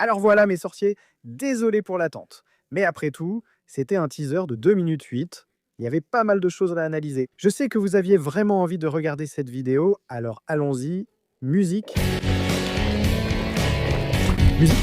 Alors voilà mes sorciers, désolé pour l'attente. Mais après tout, c'était un teaser de 2 minutes 8. Il y avait pas mal de choses à analyser. Je sais que vous aviez vraiment envie de regarder cette vidéo, alors allons-y. Musique. Musique.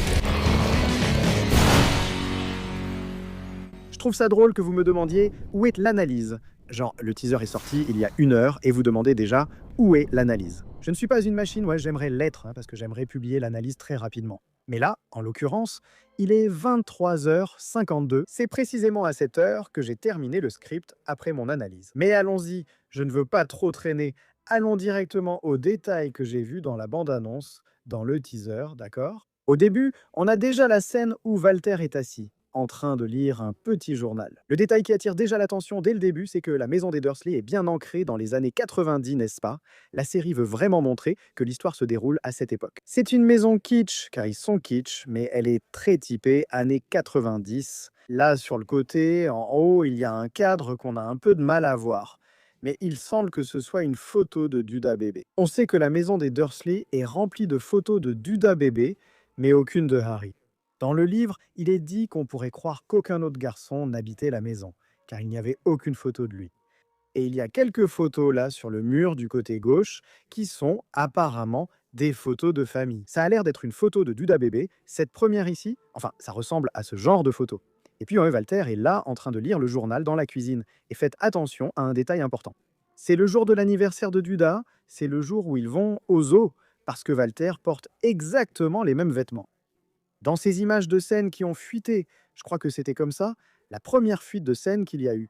Je trouve ça drôle que vous me demandiez où est l'analyse. Genre, le teaser est sorti il y a 1 heure et vous demandez déjà où est l'analyse. Je ne suis pas une machine, ouais, j'aimerais l'être, hein, parce que j'aimerais publier l'analyse très rapidement. Mais là, en l'occurrence, il est 23h52. C'est précisément à cette heure que j'ai terminé le script après mon analyse. Mais allons-y, je ne veux pas trop traîner. Allons directement aux détails que j'ai vus dans la bande-annonce, dans le teaser, d'accord? Au début, on a déjà la scène où Walter est assis, en train de lire un petit journal. Le détail qui attire déjà l'attention dès le début, c'est que la maison des Dursley est bien ancrée dans les années 90, n'est-ce pas? La série veut vraiment montrer que l'histoire se déroule à cette époque. C'est une maison kitsch, car ils sont kitsch, mais elle est très typée années 90. Là, sur le côté, en haut, il y a un cadre qu'on a un peu de mal à voir. Mais il semble que ce soit une photo de Duda bébé. On sait que la maison des Dursley est remplie de photos de Duda bébé, mais aucune de Harry. Dans le livre, il est dit qu'on pourrait croire qu'aucun autre garçon n'habitait la maison, car il n'y avait aucune photo de lui. Et il y a quelques photos là sur le mur du côté gauche qui sont apparemment des photos de famille. Ça a l'air d'être une photo de Duda bébé, cette première ici, enfin ça ressemble à ce genre de photo. Et puis ouais, Walter est là en train de lire le journal dans la cuisine. Et faites attention à un détail important. C'est le jour de l'anniversaire de Duda, c'est le jour où ils vont au zoo, parce que Walter porte exactement les mêmes vêtements. Dans ces images de scène qui ont fuité, je crois que c'était comme ça, la première fuite de scène qu'il y a eu.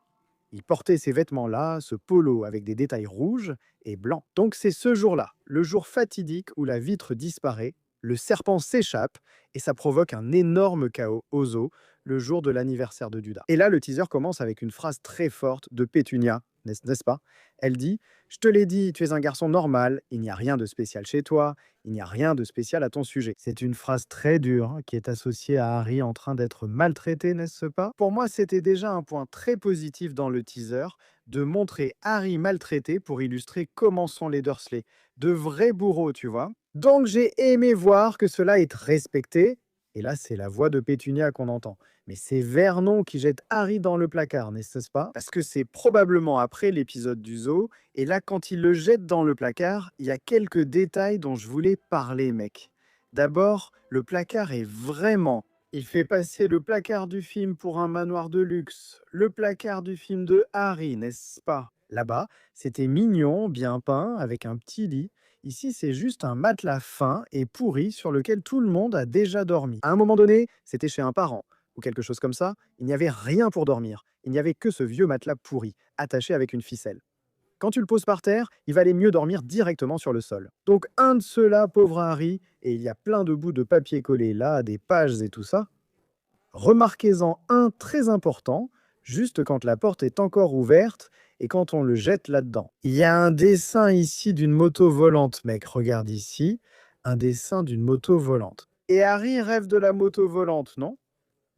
Il portait ces vêtements-là, ce polo avec des détails rouges et blancs. Donc c'est ce jour-là, le jour fatidique où la vitre disparaît, le serpent s'échappe et ça provoque un énorme chaos au zoo, le jour de l'anniversaire de Duda. Et là, le teaser commence avec une phrase très forte de Pétunia, n'est-ce pas? Elle dit: «Je te l'ai dit, tu es un garçon normal, il n'y a rien de spécial chez toi, il n'y a rien de spécial à ton sujet.» C'est une phrase très dure, hein, qui est associée à Harry en train d'être maltraité, n'est-ce pas? Pour moi, c'était déjà un point très positif dans le teaser, de montrer Harry maltraité pour illustrer comment sont les Dursley. De vrais bourreaux, tu vois? Donc j'ai aimé voir que cela est respecté. Et là, c'est la voix de Pétunia qu'on entend. Mais c'est Vernon qui jette Harry dans le placard, n'est-ce pas? Parce que c'est probablement après l'épisode du zoo. Et là, quand il le jette dans le placard, il y a quelques détails dont je voulais parler, mec. D'abord, le placard est vraiment... Il fait passer le placard du film pour un manoir de luxe. Le placard du film de Harry, n'est-ce pas? Là-bas, c'était mignon, bien peint, avec un petit lit. Ici, c'est juste un matelas fin et pourri sur lequel tout le monde a déjà dormi. À un moment donné, c'était chez un parent ou quelque chose comme ça. Il n'y avait rien pour dormir. Il n'y avait que ce vieux matelas pourri, attaché avec une ficelle. Quand tu le poses par terre, il valait mieux dormir directement sur le sol. Donc un de ceux-là, pauvre Harry, et il y a plein de bouts de papier collés là, des pages et tout ça. Remarquez-en un très important, juste quand la porte est encore ouverte et quand on le jette là-dedans. Il y a un dessin ici d'une moto volante, mec, regarde ici, un dessin d'une moto volante. Et Harry rêve de la moto volante, non?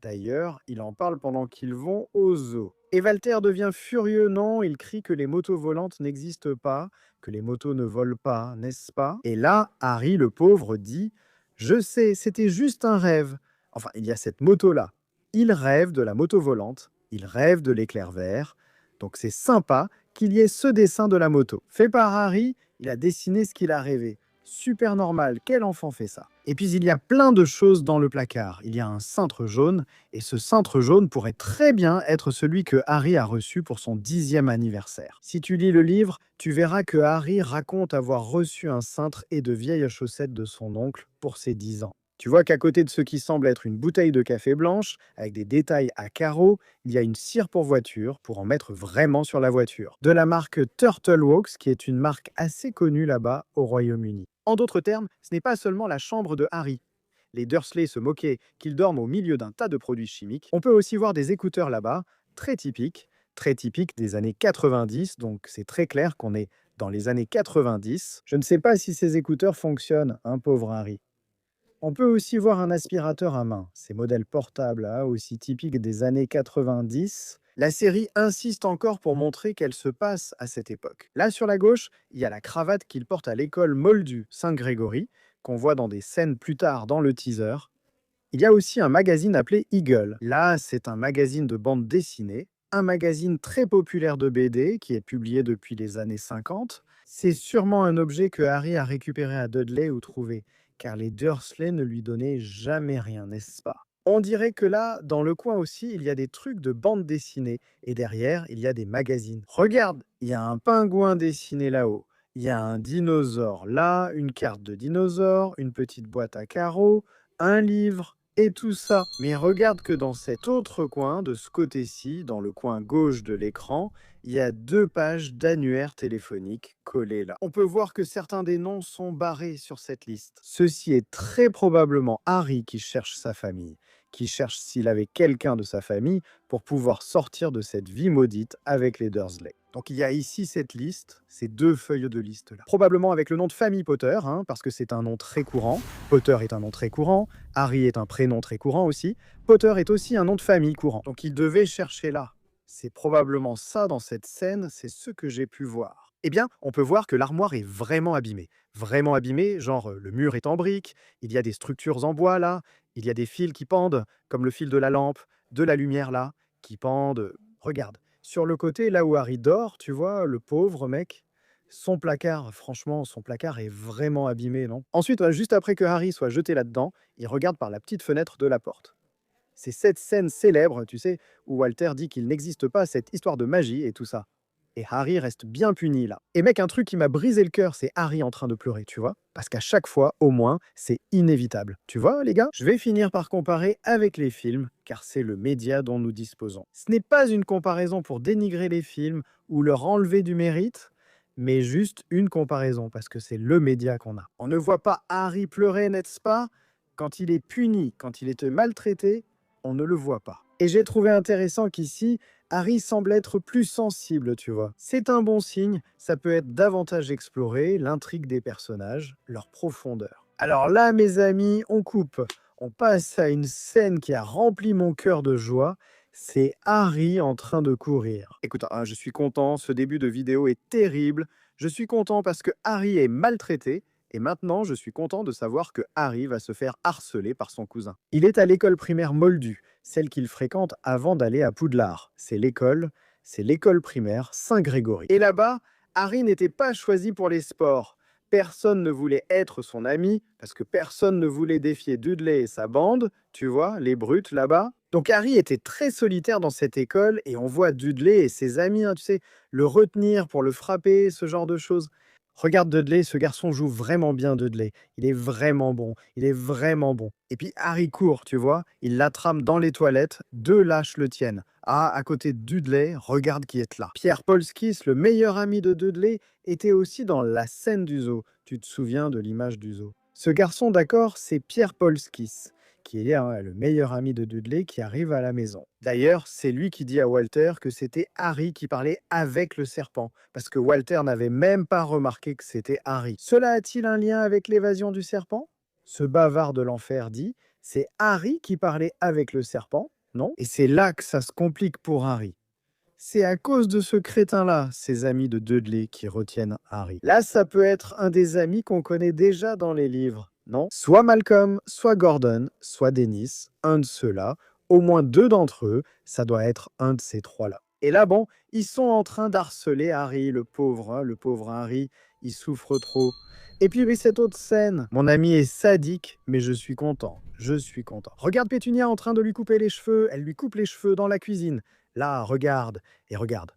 D'ailleurs, il en parle pendant qu'ils vont au zoo. Et Walter devient furieux, non? Il crie que les motos volantes n'existent pas, que les motos ne volent pas, n'est-ce pas? Et là, Harry, le pauvre, dit: «Je sais, c'était juste un rêve.» Enfin, il y a cette moto-là. Il rêve de la moto volante, il rêve de l'éclair vert. Donc c'est sympa qu'il y ait ce dessin de la moto. Fait par Harry, il a dessiné ce qu'il a rêvé. Super normal, quel enfant fait ça? Et puis il y a plein de choses dans le placard. Il y a un cintre jaune, et ce cintre jaune pourrait très bien être celui que Harry a reçu pour son 10e anniversaire. Si tu lis le livre, tu verras que Harry raconte avoir reçu un cintre et de vieilles chaussettes de son oncle pour ses 10 ans. Tu vois qu'à côté de ce qui semble être une bouteille de café blanche, avec des détails à carreaux, il y a une cire pour voiture, pour en mettre vraiment sur la voiture. De la marque Turtleworks, qui est une marque assez connue là-bas au Royaume-Uni. En d'autres termes, ce n'est pas seulement la chambre de Harry. Les Dursley se moquaient qu'il dorme au milieu d'un tas de produits chimiques. On peut aussi voir des écouteurs là-bas, très typiques des années 90, donc c'est très clair qu'on est dans les années 90. Je ne sais pas si ces écouteurs fonctionnent, hein, pauvre Harry. On peut aussi voir un aspirateur à main, ces modèles portables là, aussi typiques des années 90. La série insiste encore pour montrer qu'elle se passe à cette époque. Là sur la gauche, il y a la cravate qu'il porte à l'école Moldu Saint-Grégory, qu'on voit dans des scènes plus tard dans le teaser. Il y a aussi un magazine appelé Eagle. Là, c'est un magazine de bande dessinée, un magazine très populaire de BD qui est publié depuis les années 50. C'est sûrement un objet que Harry a récupéré à Dudley ou trouvé, car les Dursley ne lui donnaient jamais rien, n'est-ce pas? On dirait que là, dans le coin aussi, il y a des trucs de bande dessinée, et derrière, il y a des magazines. Regarde, il y a un pingouin dessiné là-haut. Il y a un dinosaure là, une carte de dinosaure, une petite boîte à carreaux, un livre, et tout ça. Mais regarde que dans cet autre coin, de ce côté-ci, dans le coin gauche de l'écran, il y a 2 pages d'annuaires téléphoniques collées là. On peut voir que certains des noms sont barrés sur cette liste. Ceci est très probablement Harry qui cherche sa famille, qui cherche s'il avait quelqu'un de sa famille pour pouvoir sortir de cette vie maudite avec les Dursley. Donc il y a ici cette liste, ces 2 feuilles de liste là. Probablement avec le nom de famille Potter, hein, parce que c'est un nom très courant. Potter est un nom très courant, Harry est un prénom très courant aussi. Potter est aussi un nom de famille courant. Donc il devait chercher là. C'est probablement ça dans cette scène, c'est ce que j'ai pu voir. Eh bien, on peut voir que l'armoire est vraiment abîmée. Vraiment abîmée, genre le mur est en briques, il y a des structures en bois là, il y a des fils qui pendent, comme le fil de la lampe, de la lumière là, qui pendent. Regarde, sur le côté, là où Harry dort, tu vois, le pauvre mec, son placard, franchement, son placard est vraiment abîmé, non? Ensuite, juste après que Harry soit jeté là-dedans, il regarde par la petite fenêtre de la porte. C'est cette scène célèbre, tu sais, où Walter dit qu'il n'existe pas cette histoire de magie et tout ça. Et Harry reste bien puni là. Et mec, un truc qui m'a brisé le cœur, c'est Harry en train de pleurer, tu vois? Parce qu'à chaque fois, au moins, c'est inévitable. Tu vois, les gars? Je vais finir par comparer avec les films, car c'est le média dont nous disposons. Ce n'est pas une comparaison pour dénigrer les films ou leur enlever du mérite, mais juste une comparaison, parce que c'est le média qu'on a. On ne voit pas Harry pleurer, n'est-ce pas? Quand il est puni, quand il est maltraité, on ne le voit pas. Et j'ai trouvé intéressant qu'ici, Harry semble être plus sensible, tu vois. C'est un bon signe, ça peut être davantage exploré, l'intrigue des personnages, leur profondeur. Alors là, mes amis, on coupe. On passe à une scène qui a rempli mon cœur de joie. C'est Harry en train de courir. Écoute, hein, je suis content, ce début de vidéo est terrible. Je suis content parce que Harry est maltraité. Et maintenant, je suis content de savoir que Harry va se faire harceler par son cousin. Il est à l'école primaire Moldu, celle qu'il fréquente avant d'aller à Poudlard. C'est l'école primaire Saint-Grégory. Et là-bas, Harry n'était pas choisi pour les sports. Personne ne voulait être son ami, parce que personne ne voulait défier Dudley et sa bande, tu vois, les brutes là-bas. Donc Harry était très solitaire dans cette école, et on voit Dudley et ses amis, hein, tu sais, le retenir pour le frapper, ce genre de choses. Regarde Dudley, ce garçon joue vraiment bien Dudley. Il est vraiment bon, il est vraiment bon. Et puis Harry court, tu vois, il la trame dans les toilettes, 2 lâches le tiennent. Ah, à côté de Dudley, regarde qui est là. Pierre Polskis, le meilleur ami de Dudley, était aussi dans la scène du zoo. Tu te souviens de l'image du zoo? Ce garçon, d'accord, c'est Pierre Polskis, qui est le meilleur ami de Dudley qui arrive à la maison. D'ailleurs, c'est lui qui dit à Walter que c'était Harry qui parlait avec le serpent, parce que Walter n'avait même pas remarqué que c'était Harry. Cela a-t-il un lien avec l'évasion du serpent? Ce bavard de l'enfer dit, c'est Harry qui parlait avec le serpent, non? Et c'est là que ça se complique pour Harry. C'est à cause de ce crétin-là, ces amis de Dudley, qui retiennent Harry. Là, ça peut être un des amis qu'on connaît déjà dans les livres, non? Soit Malcolm, soit Gordon, soit Dennis, un de ceux-là, au moins 2 d'entre eux, ça doit être un de ces 3-là. Et là, bon, ils sont en train d'harceler Harry, le pauvre, hein, le pauvre Harry, il souffre trop. Et puis, cette autre scène, mon ami est sadique, mais je suis content, je suis content. Regarde Pétunia en train de lui couper les cheveux, elle lui coupe les cheveux dans la cuisine. Là, regarde, et regarde.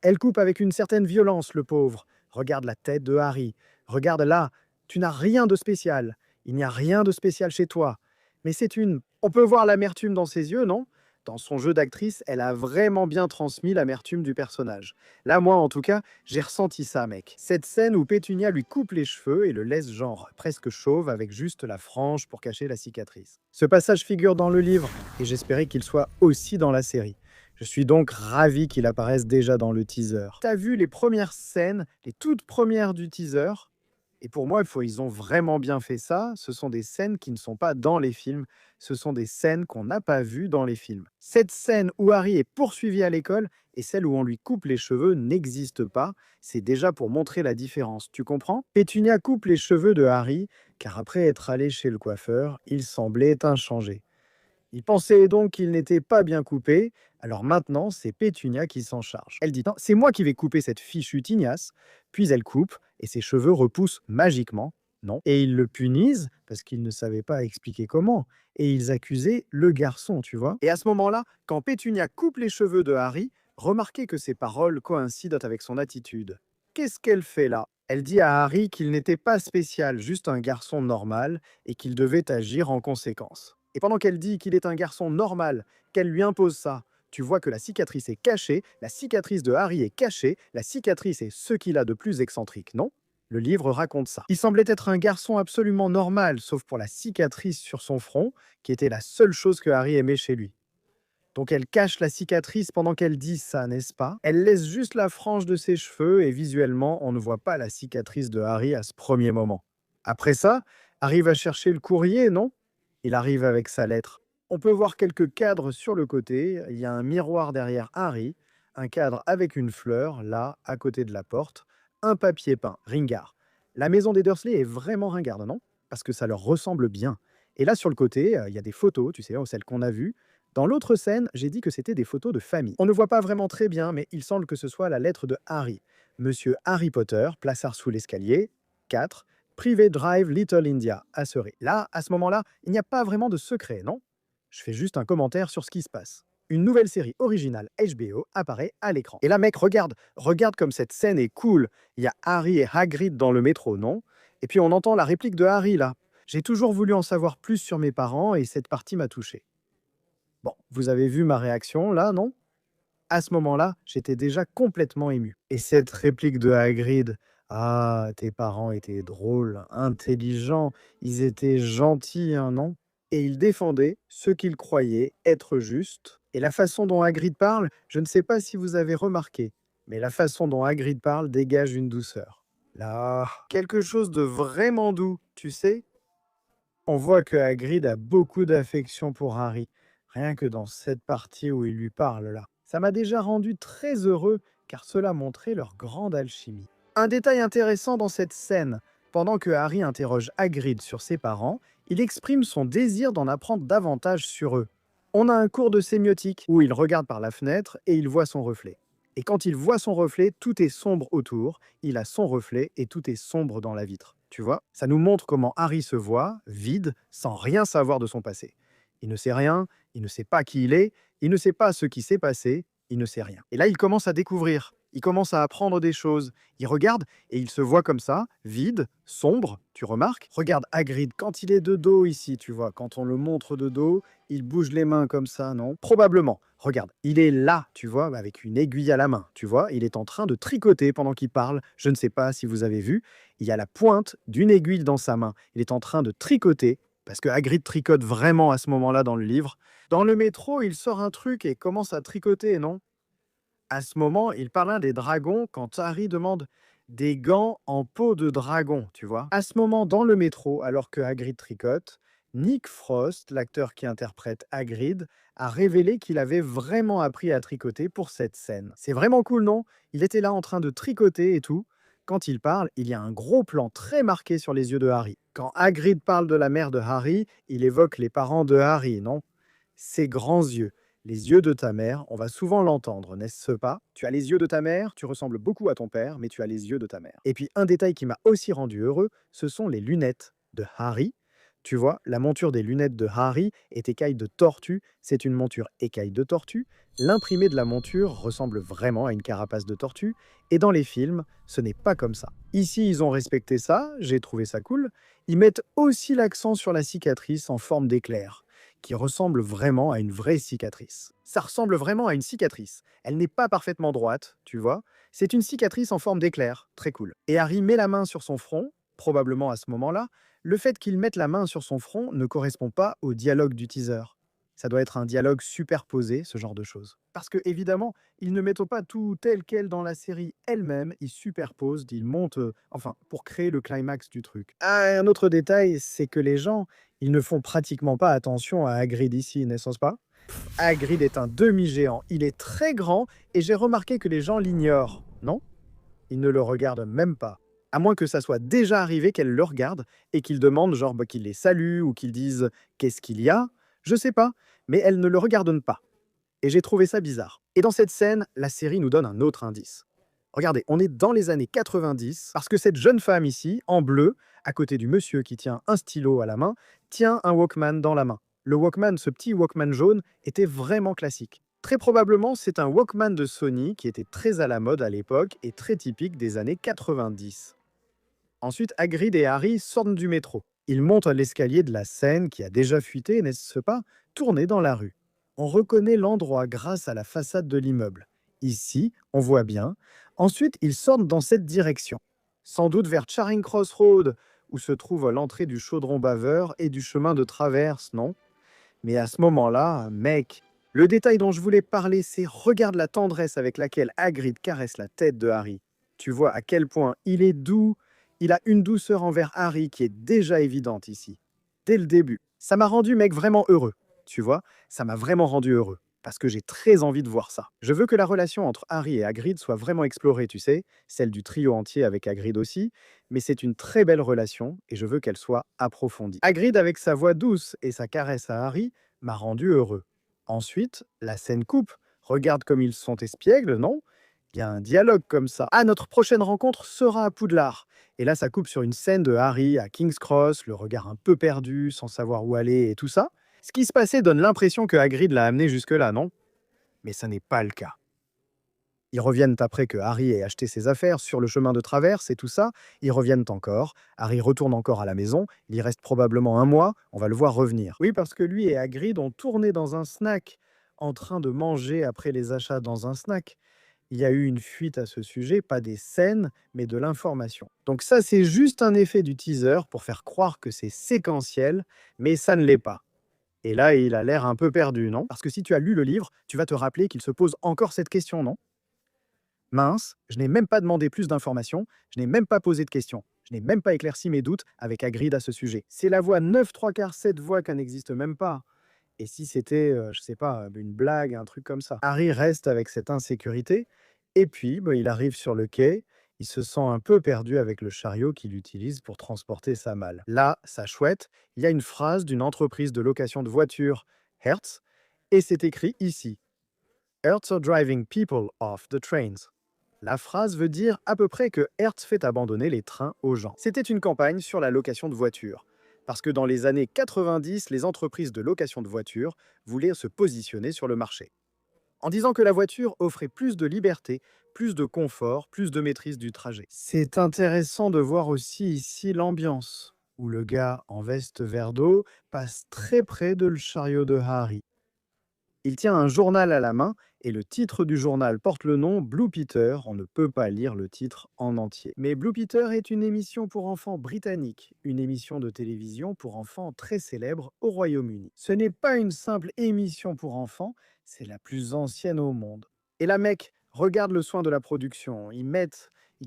Elle coupe avec une certaine violence, le pauvre. Regarde la tête de Harry. Regarde là, tu n'as rien de spécial. Il n'y a rien de spécial chez toi. Mais c'est une... On peut voir l'amertume dans ses yeux, non? Dans son jeu d'actrice, elle a vraiment bien transmis l'amertume du personnage. Là, moi, en tout cas, j'ai ressenti ça, mec. Cette scène où Pétunia lui coupe les cheveux et le laisse genre presque chauve avec juste la frange pour cacher la cicatrice. Ce passage figure dans le livre et j'espérais qu'il soit aussi dans la série. Je suis donc ravi qu'il apparaisse déjà dans le teaser. T'as vu les premières scènes, les toutes premières du teaser? Et pour moi, ils ont vraiment bien fait ça. Ce sont des scènes qui ne sont pas dans les films. Ce sont des scènes qu'on n'a pas vues dans les films. Cette scène où Harry est poursuivi à l'école et celle où on lui coupe les cheveux n'existe pas. C'est déjà pour montrer la différence. Tu comprends? Pétunia coupe les cheveux de Harry, car après être allé chez le coiffeur, il semblait inchangé. Il pensait donc qu'il n'était pas bien coupé, alors maintenant c'est Pétunia qui s'en charge. Elle dit: «Non, c'est moi qui vais couper cette fichue tignasse», puis elle coupe et ses cheveux repoussent magiquement, non, et ils le punissent parce qu'ils ne savaient pas expliquer comment, et ils accusaient le garçon, tu vois? Et à ce moment-là, quand Pétunia coupe les cheveux de Harry, remarquez que ses paroles coïncident avec son attitude. Qu'est-ce qu'elle fait là? Elle dit à Harry qu'il n'était pas spécial, juste un garçon normal, et qu'il devait agir en conséquence. Et pendant qu'elle dit qu'il est un garçon normal, qu'elle lui impose ça, tu vois que la cicatrice est cachée, la cicatrice de Harry est cachée, la cicatrice est ce qu'il a de plus excentrique, non? Le livre raconte ça. Il semblait être un garçon absolument normal, sauf pour la cicatrice sur son front, qui était la seule chose que Harry aimait chez lui. Donc elle cache la cicatrice pendant qu'elle dit ça, n'est-ce pas? Elle laisse juste la frange de ses cheveux et visuellement, on ne voit pas la cicatrice de Harry à ce premier moment. Après ça, Harry va chercher le courrier, non? Il arrive avec sa lettre. On peut voir quelques cadres sur le côté. Il y a un miroir derrière Harry, un cadre avec une fleur, là, à côté de la porte, un papier peint, ringard. La maison des Dursley est vraiment ringarde, non? Parce que ça leur ressemble bien. Et là, sur le côté, il y a des photos, tu sais, celles qu'on a vues. Dans l'autre scène, j'ai dit que c'était des photos de famille. On ne voit pas vraiment très bien, mais il semble que ce soit la lettre de Harry. Monsieur Harry Potter, Plaçard sous l'escalier, 4, Privé Drive Little India, à Surrey. Là, à ce moment-là, il n'y a pas vraiment de secret, non? Je fais juste un commentaire sur ce qui se passe. Une nouvelle série originale HBO apparaît à l'écran. Et là, mec, regarde comme cette scène est cool. Il y a Harry et Hagrid dans le métro, non? Et puis on entend la réplique de Harry, là. J'ai toujours voulu en savoir plus sur mes parents et cette partie m'a touché. Bon, vous avez vu ma réaction là, non? À ce moment-là, j'étais déjà complètement ému. Et cette réplique de Hagrid: «Ah, tes parents étaient drôles, intelligents, ils étaient gentils, hein, non?» Et ils défendaient ce qu'ils croyaient être juste. Et la façon dont Hagrid parle, je ne sais pas si vous avez remarqué, mais la façon dont Hagrid parle dégage une douceur. Là, quelque chose de vraiment doux, tu sais? On voit que Hagrid a beaucoup d'affection pour Harry, rien que dans cette partie où il lui parle là. Ça m'a déjà rendu très heureux car cela montrait leur grande alchimie. Un détail intéressant dans cette scène, pendant que Harry interroge Hagrid sur ses parents, il exprime son désir d'en apprendre davantage sur eux. On a un cours de sémiotique où il regarde par la fenêtre et il voit son reflet. Et quand il voit son reflet, tout est sombre autour, il a son reflet et tout est sombre dans la vitre. Tu vois, ça nous montre comment Harry se voit, vide, sans rien savoir de son passé. Il ne sait rien, il ne sait pas qui il est, il ne sait pas ce qui s'est passé, il ne sait rien. Et là, il commence à découvrir, il commence à apprendre des choses. Il regarde et il se voit comme ça, vide, sombre, tu remarques? Regarde Hagrid quand il est de dos ici, tu vois, quand on le montre de dos, il bouge les mains comme ça, non? Probablement. Regarde, il est là, tu vois, avec une aiguille à la main, tu vois, il est en train de tricoter pendant qu'il parle. Je ne sais pas si vous avez vu, il y a la pointe d'une aiguille dans sa main. Il est en train de tricoter, parce que Hagrid tricote vraiment à ce moment-là dans le livre. Dans le métro, il sort un truc et commence à tricoter, non? À ce moment, il parle un des dragons quand Harry demande des gants en peau de dragon, tu vois. À ce moment, dans le métro, alors que Hagrid tricote, Nick Frost, l'acteur qui interprète Hagrid, a révélé qu'il avait vraiment appris à tricoter pour cette scène. C'est vraiment cool, non? Il était là en train de tricoter et tout. Quand il parle, il y a un gros plan très marqué sur les yeux de Harry. Quand Hagrid parle de la mère de Harry, il évoque les parents de Harry, non? Ses grands yeux. Les yeux de ta mère, on va souvent l'entendre, n'est-ce pas? Tu as les yeux de ta mère, tu ressembles beaucoup à ton père, mais tu as les yeux de ta mère. Et puis un détail qui m'a aussi rendu heureux, ce sont les lunettes de Harry. Tu vois, la monture des lunettes de Harry est écaille de tortue, c'est une monture écaille de tortue. L'imprimé de la monture ressemble vraiment à une carapace de tortue, et dans les films, ce n'est pas comme ça. Ici, ils ont respecté ça, j'ai trouvé ça cool. Ils mettent aussi l'accent sur la cicatrice en forme d'éclair qui ressemble vraiment à une vraie cicatrice. Ça ressemble vraiment à une cicatrice. Elle n'est pas parfaitement droite, tu vois. C'est une cicatrice en forme d'éclair, très cool. Et Harry met la main sur son front, probablement à ce moment-là. Le fait qu'il mette la main sur son front ne correspond pas au dialogue du teaser. Ça doit être un dialogue superposé, ce genre de choses. Parce que, évidemment, ils ne mettent pas tout tel quel dans la série elle-même, ils superposent, ils montent, enfin, pour créer le climax du truc. Ah, un autre détail, c'est que les gens, ils ne font pratiquement pas attention à Hagrid ici, n'est-ce pas? Hagrid est un demi-géant, il est très grand, et j'ai remarqué que les gens l'ignorent, non? Ils ne le regardent même pas. À moins que ça soit déjà arrivé qu'elle le regarde et qu'ils demandent, genre, qu'il les salue ou qu'ils disent «Qu'est-ce qu'il y a?» Je sais pas, mais elle ne le regarde pas. Et j'ai trouvé ça bizarre. Et dans cette scène, la série nous donne un autre indice. Regardez, on est dans les années 90, parce que cette jeune femme ici, en bleu, à côté du monsieur qui tient un stylo à la main, tient un Walkman dans la main. Le Walkman, ce petit Walkman jaune, était vraiment classique. Très probablement, c'est un Walkman de Sony qui était très à la mode à l'époque et très typique des années 90. Ensuite, Hagrid et Harry sortent du métro. Ils montent l'escalier de la Seine qui a déjà fuité, n'est-ce pas, tourné dans la rue. On reconnaît l'endroit grâce à la façade de l'immeuble. Ici, on voit bien. Ensuite, ils sortent dans cette direction. Sans doute vers Charing Cross Road, où se trouve l'entrée du chaudron baveur et du chemin de traverse, non? Mais à ce moment-là, mec, le détail dont je voulais parler, c'est regarde la tendresse avec laquelle Hagrid caresse la tête de Harry. Tu vois à quel point il est doux. Il a une douceur envers Harry qui est déjà évidente ici. Dès le début. Ça m'a rendu, mec, vraiment heureux. Tu vois, ça m'a vraiment rendu heureux. Parce que j'ai très envie de voir ça. Je veux que la relation entre Harry et Hagrid soit vraiment explorée, tu sais, celle du trio entier avec Hagrid aussi, mais c'est une très belle relation et je veux qu'elle soit approfondie. Hagrid, avec sa voix douce et sa caresse à Harry, m'a rendu heureux. Ensuite, la scène coupe. Regarde comme ils sont espiègles, non? Il y a un dialogue comme ça. Ah, notre prochaine rencontre sera à Poudlard. Et là, ça coupe sur une scène de Harry à King's Cross, le regard un peu perdu, sans savoir où aller et tout ça. Ce qui se passait donne l'impression que Hagrid l'a amené jusque-là, non? Mais ça n'est pas le cas. Ils reviennent après que Harry ait acheté ses affaires sur le chemin de traverse et tout ça. Ils reviennent encore. Harry retourne encore à la maison. Il y reste probablement un mois. On va le voir revenir. Oui, parce que lui et Hagrid ont tourné dans un snack, en train de manger après les achats dans un snack. Il y a eu une fuite à ce sujet, pas des scènes, mais de l'information. Donc ça, c'est juste un effet du teaser pour faire croire que c'est séquentiel, mais ça ne l'est pas. Et là, il a l'air un peu perdu, non? Parce que si tu as lu le livre, tu vas te rappeler qu'il se pose encore cette question, non? Mince, je n'ai même pas demandé plus d'informations, je n'ai même pas posé de questions, je n'ai même pas éclairci mes doutes avec Hagrid à ce sujet. C'est la voix 9 3 quarts 7 voix qui n'existe même pas. Et si c'était, je sais pas, une blague, un truc comme ça? Harry reste avec cette insécurité, et puis bah, il arrive sur le quai, il se sent un peu perdu avec le chariot qu'il utilise pour transporter sa malle. Là, ça chouette, il y a une phrase d'une entreprise de location de voitures, Hertz, et c'est écrit ici. Hertz are driving people off the trains. La phrase veut dire à peu près que Hertz fait abandonner les trains aux gens. C'était une campagne sur la location de voitures. Parce que dans les années 90, les entreprises de location de voitures voulaient se positionner sur le marché. En disant que la voiture offrait plus de liberté, plus de confort, plus de maîtrise du trajet. C'est intéressant de voir aussi ici l'ambiance, où le gars en veste vert d'eau passe très près de le chariot de Harry. Il tient un journal à la main et le titre du journal porte le nom Blue Peter. On ne peut pas lire le titre en entier. Mais Blue Peter est une émission pour enfants britannique, une émission de télévision pour enfants très célèbre au Royaume-Uni. Ce n'est pas une simple émission pour enfants, c'est la plus ancienne au monde. Et là, mec, regarde le soin de la production. Ils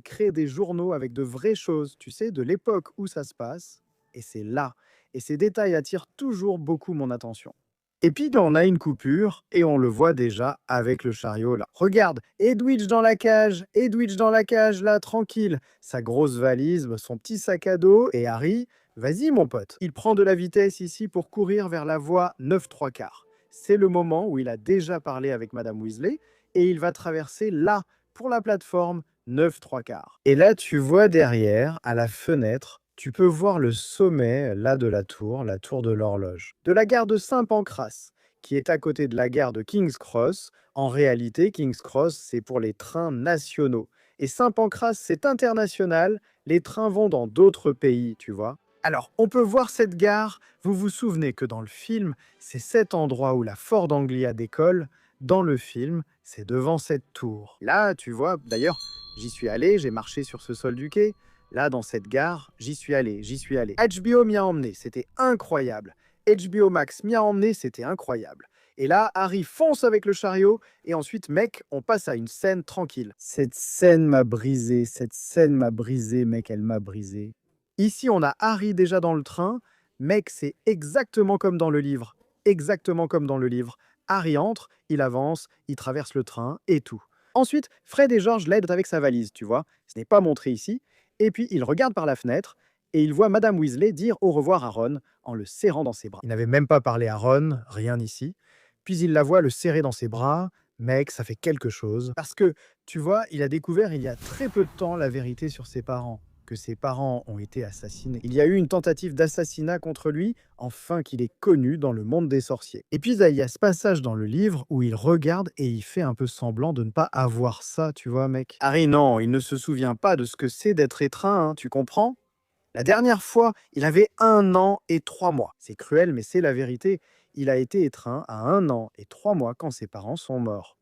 créent des journaux avec de vraies choses, tu sais, de l'époque où ça se passe. Et c'est là. Et ces détails attirent toujours beaucoup mon attention. Et puis, on a une coupure, et on le voit déjà avec le chariot là. Regarde, Edwidge dans la cage là, tranquille. Sa grosse valise, son petit sac à dos, et Harry, vas-y mon pote. Il prend de la vitesse ici pour courir vers la voie 9 3 quarts. C'est le moment où il a déjà parlé avec Madame Weasley, et il va traverser là, pour la plateforme 9 3 quarts. Et là, tu vois derrière, à la fenêtre, tu peux voir le sommet, là, de la tour de l'horloge. De la gare de Saint-Pancras, qui est à côté de la gare de King's Cross. En réalité, King's Cross, c'est pour les trains nationaux. Et Saint-Pancras, c'est international. Les trains vont dans d'autres pays, tu vois. Alors, on peut voir cette gare. Vous vous souvenez que dans le film, c'est cet endroit où la Ford Anglia décolle. Dans le film, c'est devant cette tour. Là, tu vois, d'ailleurs, j'y suis allé, j'ai marché sur ce sol du quai. Là, dans cette gare, j'y suis allé. HBO m'y a emmené, c'était incroyable. HBO Max m'y a emmené, c'était incroyable. Et là, Harry fonce avec le chariot, et ensuite, mec, on passe à une scène tranquille. Cette scène m'a brisé, mec, elle m'a brisé. Ici, on a Harry déjà dans le train. Mec, c'est exactement comme dans le livre. Exactement comme dans le livre. Harry entre, il avance, il traverse le train, et tout. Ensuite, Fred et George l'aident avec sa valise, tu vois. Ce n'est pas montré ici. Et puis, il regarde par la fenêtre, et il voit Madame Weasley dire au revoir à Ron en le serrant dans ses bras. Il n'avait même pas parlé à Ron, rien ici. Puis il la voit le serrer dans ses bras. Mec, ça fait quelque chose. Parce que, tu vois, il a découvert il y a très peu de temps la vérité sur ses parents, que ses parents ont été assassinés. Il y a eu une tentative d'assassinat contre lui, enfin qu'il est connu dans le monde des sorciers. Et puis il y a ce passage dans le livre où il regarde et il fait un peu semblant de ne pas avoir ça, tu vois, mec. Harry, non, il ne se souvient pas de ce que c'est d'être étreint, hein, tu comprends? La dernière fois, il avait 1 an et 3 mois. C'est cruel, mais c'est la vérité. Il a été étreint à 1 an et 3 mois quand ses parents sont morts.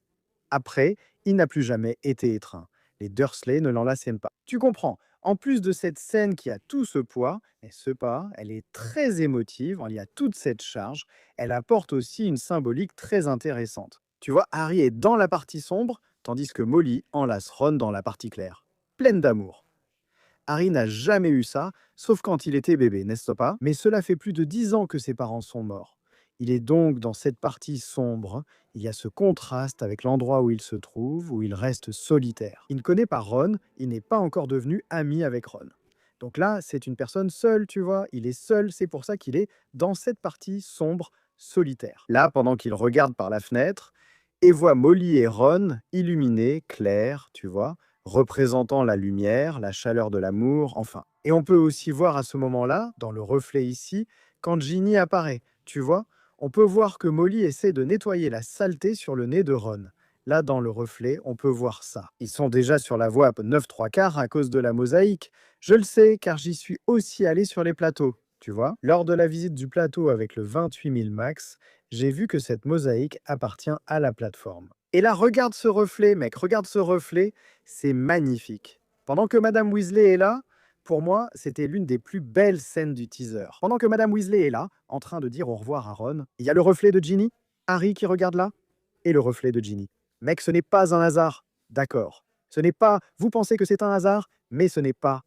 Après, il n'a plus jamais été étreint. Les Dursley ne l'enlacèrent pas. Tu comprends? En plus de cette scène qui a tout ce poids, et ce pas, elle est très émotive, il y a toute cette charge, elle apporte aussi une symbolique très intéressante. Tu vois, Harry est dans la partie sombre, tandis que Molly enlace Ron dans la partie claire. Pleine d'amour. Harry n'a jamais eu ça, sauf quand il était bébé, n'est-ce pas? Mais cela fait plus de 10 ans que ses parents sont morts. Il est donc dans cette partie sombre, il y a ce contraste avec l'endroit où il se trouve, où il reste solitaire. Il ne connaît pas Ron, il n'est pas encore devenu ami avec Ron. Donc là, c'est une personne seule, tu vois, il est seul, c'est pour ça qu'il est dans cette partie sombre, solitaire. Là, pendant qu'il regarde par la fenêtre, et voit Molly et Ron illuminés, clairs, tu vois, représentant la lumière, la chaleur de l'amour, enfin. Et on peut aussi voir à ce moment-là, dans le reflet ici, quand Ginny apparaît, tu vois, on peut voir que Molly essaie de nettoyer la saleté sur le nez de Ron. Là, dans le reflet, on peut voir ça. Ils sont déjà sur la voie 9 3/4 à cause de la mosaïque. Je le sais, car j'y suis aussi allé sur les plateaux, tu vois. Lors de la visite du plateau avec le 28 000 max, j'ai vu que cette mosaïque appartient à la plateforme. Et là, regarde ce reflet, mec, regarde ce reflet, c'est magnifique. Pendant que Madame Weasley est là, pour moi, c'était l'une des plus belles scènes du teaser. Pendant que Madame Weasley est là, en train de dire au revoir à Ron, il y a le reflet de Ginny, Harry qui regarde là, et le reflet de Ginny. Mec, ce n'est pas un hasard. D'accord. Ce n'est pas, vous pensez que c'est un hasard, mais ce n'est pas.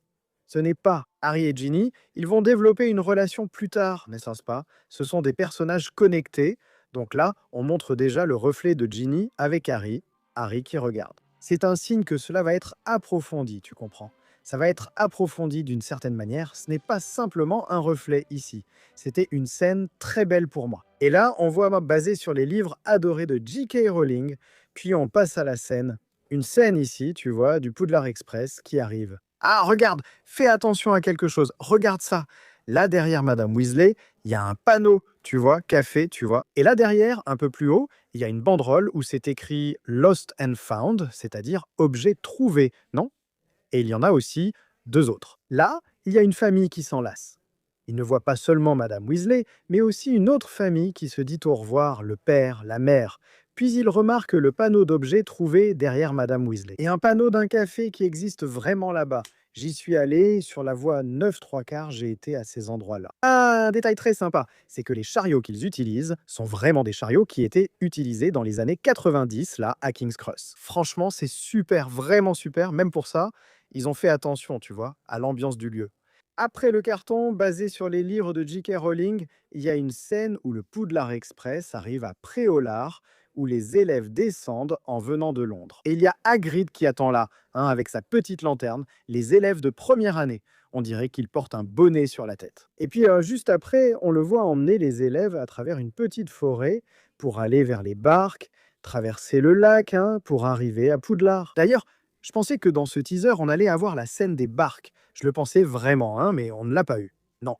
Ce n'est pas Harry et Ginny. Ils vont développer une relation plus tard, n'est-ce pas? Ce sont des personnages connectés. Donc là, on montre déjà le reflet de Ginny avec Harry, Harry qui regarde. C'est un signe que cela va être approfondi, tu comprends? Ça va être approfondi d'une certaine manière. Ce n'est pas simplement un reflet ici. C'était une scène très belle pour moi. Et là, on voit basé sur les livres adorés de J.K. Rowling. Puis on passe à la scène. Une scène ici, tu vois, du Poudlard Express qui arrive. Ah, regarde, fais attention à quelque chose. Regarde ça. Là, derrière Madame Weasley, il y a un panneau, tu vois, café, tu vois. Et là, derrière, un peu plus haut, il y a une banderole où c'est écrit Lost and Found, c'est-à-dire objet trouvé, non? Et il y en a aussi 2 autres. Là, il y a une famille qui s'enlace. Il ne voit pas seulement Madame Weasley, mais aussi une autre famille qui se dit au revoir, le père, la mère. Puis il remarque le panneau d'objets trouvé derrière Madame Weasley. Et un panneau d'un café qui existe vraiment là-bas. J'y suis allé, sur la voie 9 3/4, j'ai été à ces endroits-là. Ah, un détail très sympa, c'est que les chariots qu'ils utilisent sont vraiment des chariots qui étaient utilisés dans les années 90, là, à King's Cross. Franchement, c'est super, vraiment super, même pour ça, ils ont fait attention, tu vois, à l'ambiance du lieu. Après le carton, basé sur les livres de J.K. Rowling, il y a une scène où le Poudlard Express arrive à Préolard, où les élèves descendent en venant de Londres. Et il y a Hagrid qui attend là, hein, avec sa petite lanterne, les élèves de première année. On dirait qu'il porte un bonnet sur la tête. Et puis juste après, on le voit emmener les élèves à travers une petite forêt pour aller vers les barques, traverser le lac, hein, pour arriver à Poudlard. D'ailleurs, je pensais que dans ce teaser, on allait avoir la scène des barques. Je le pensais vraiment, hein, mais on ne l'a pas eu. Non.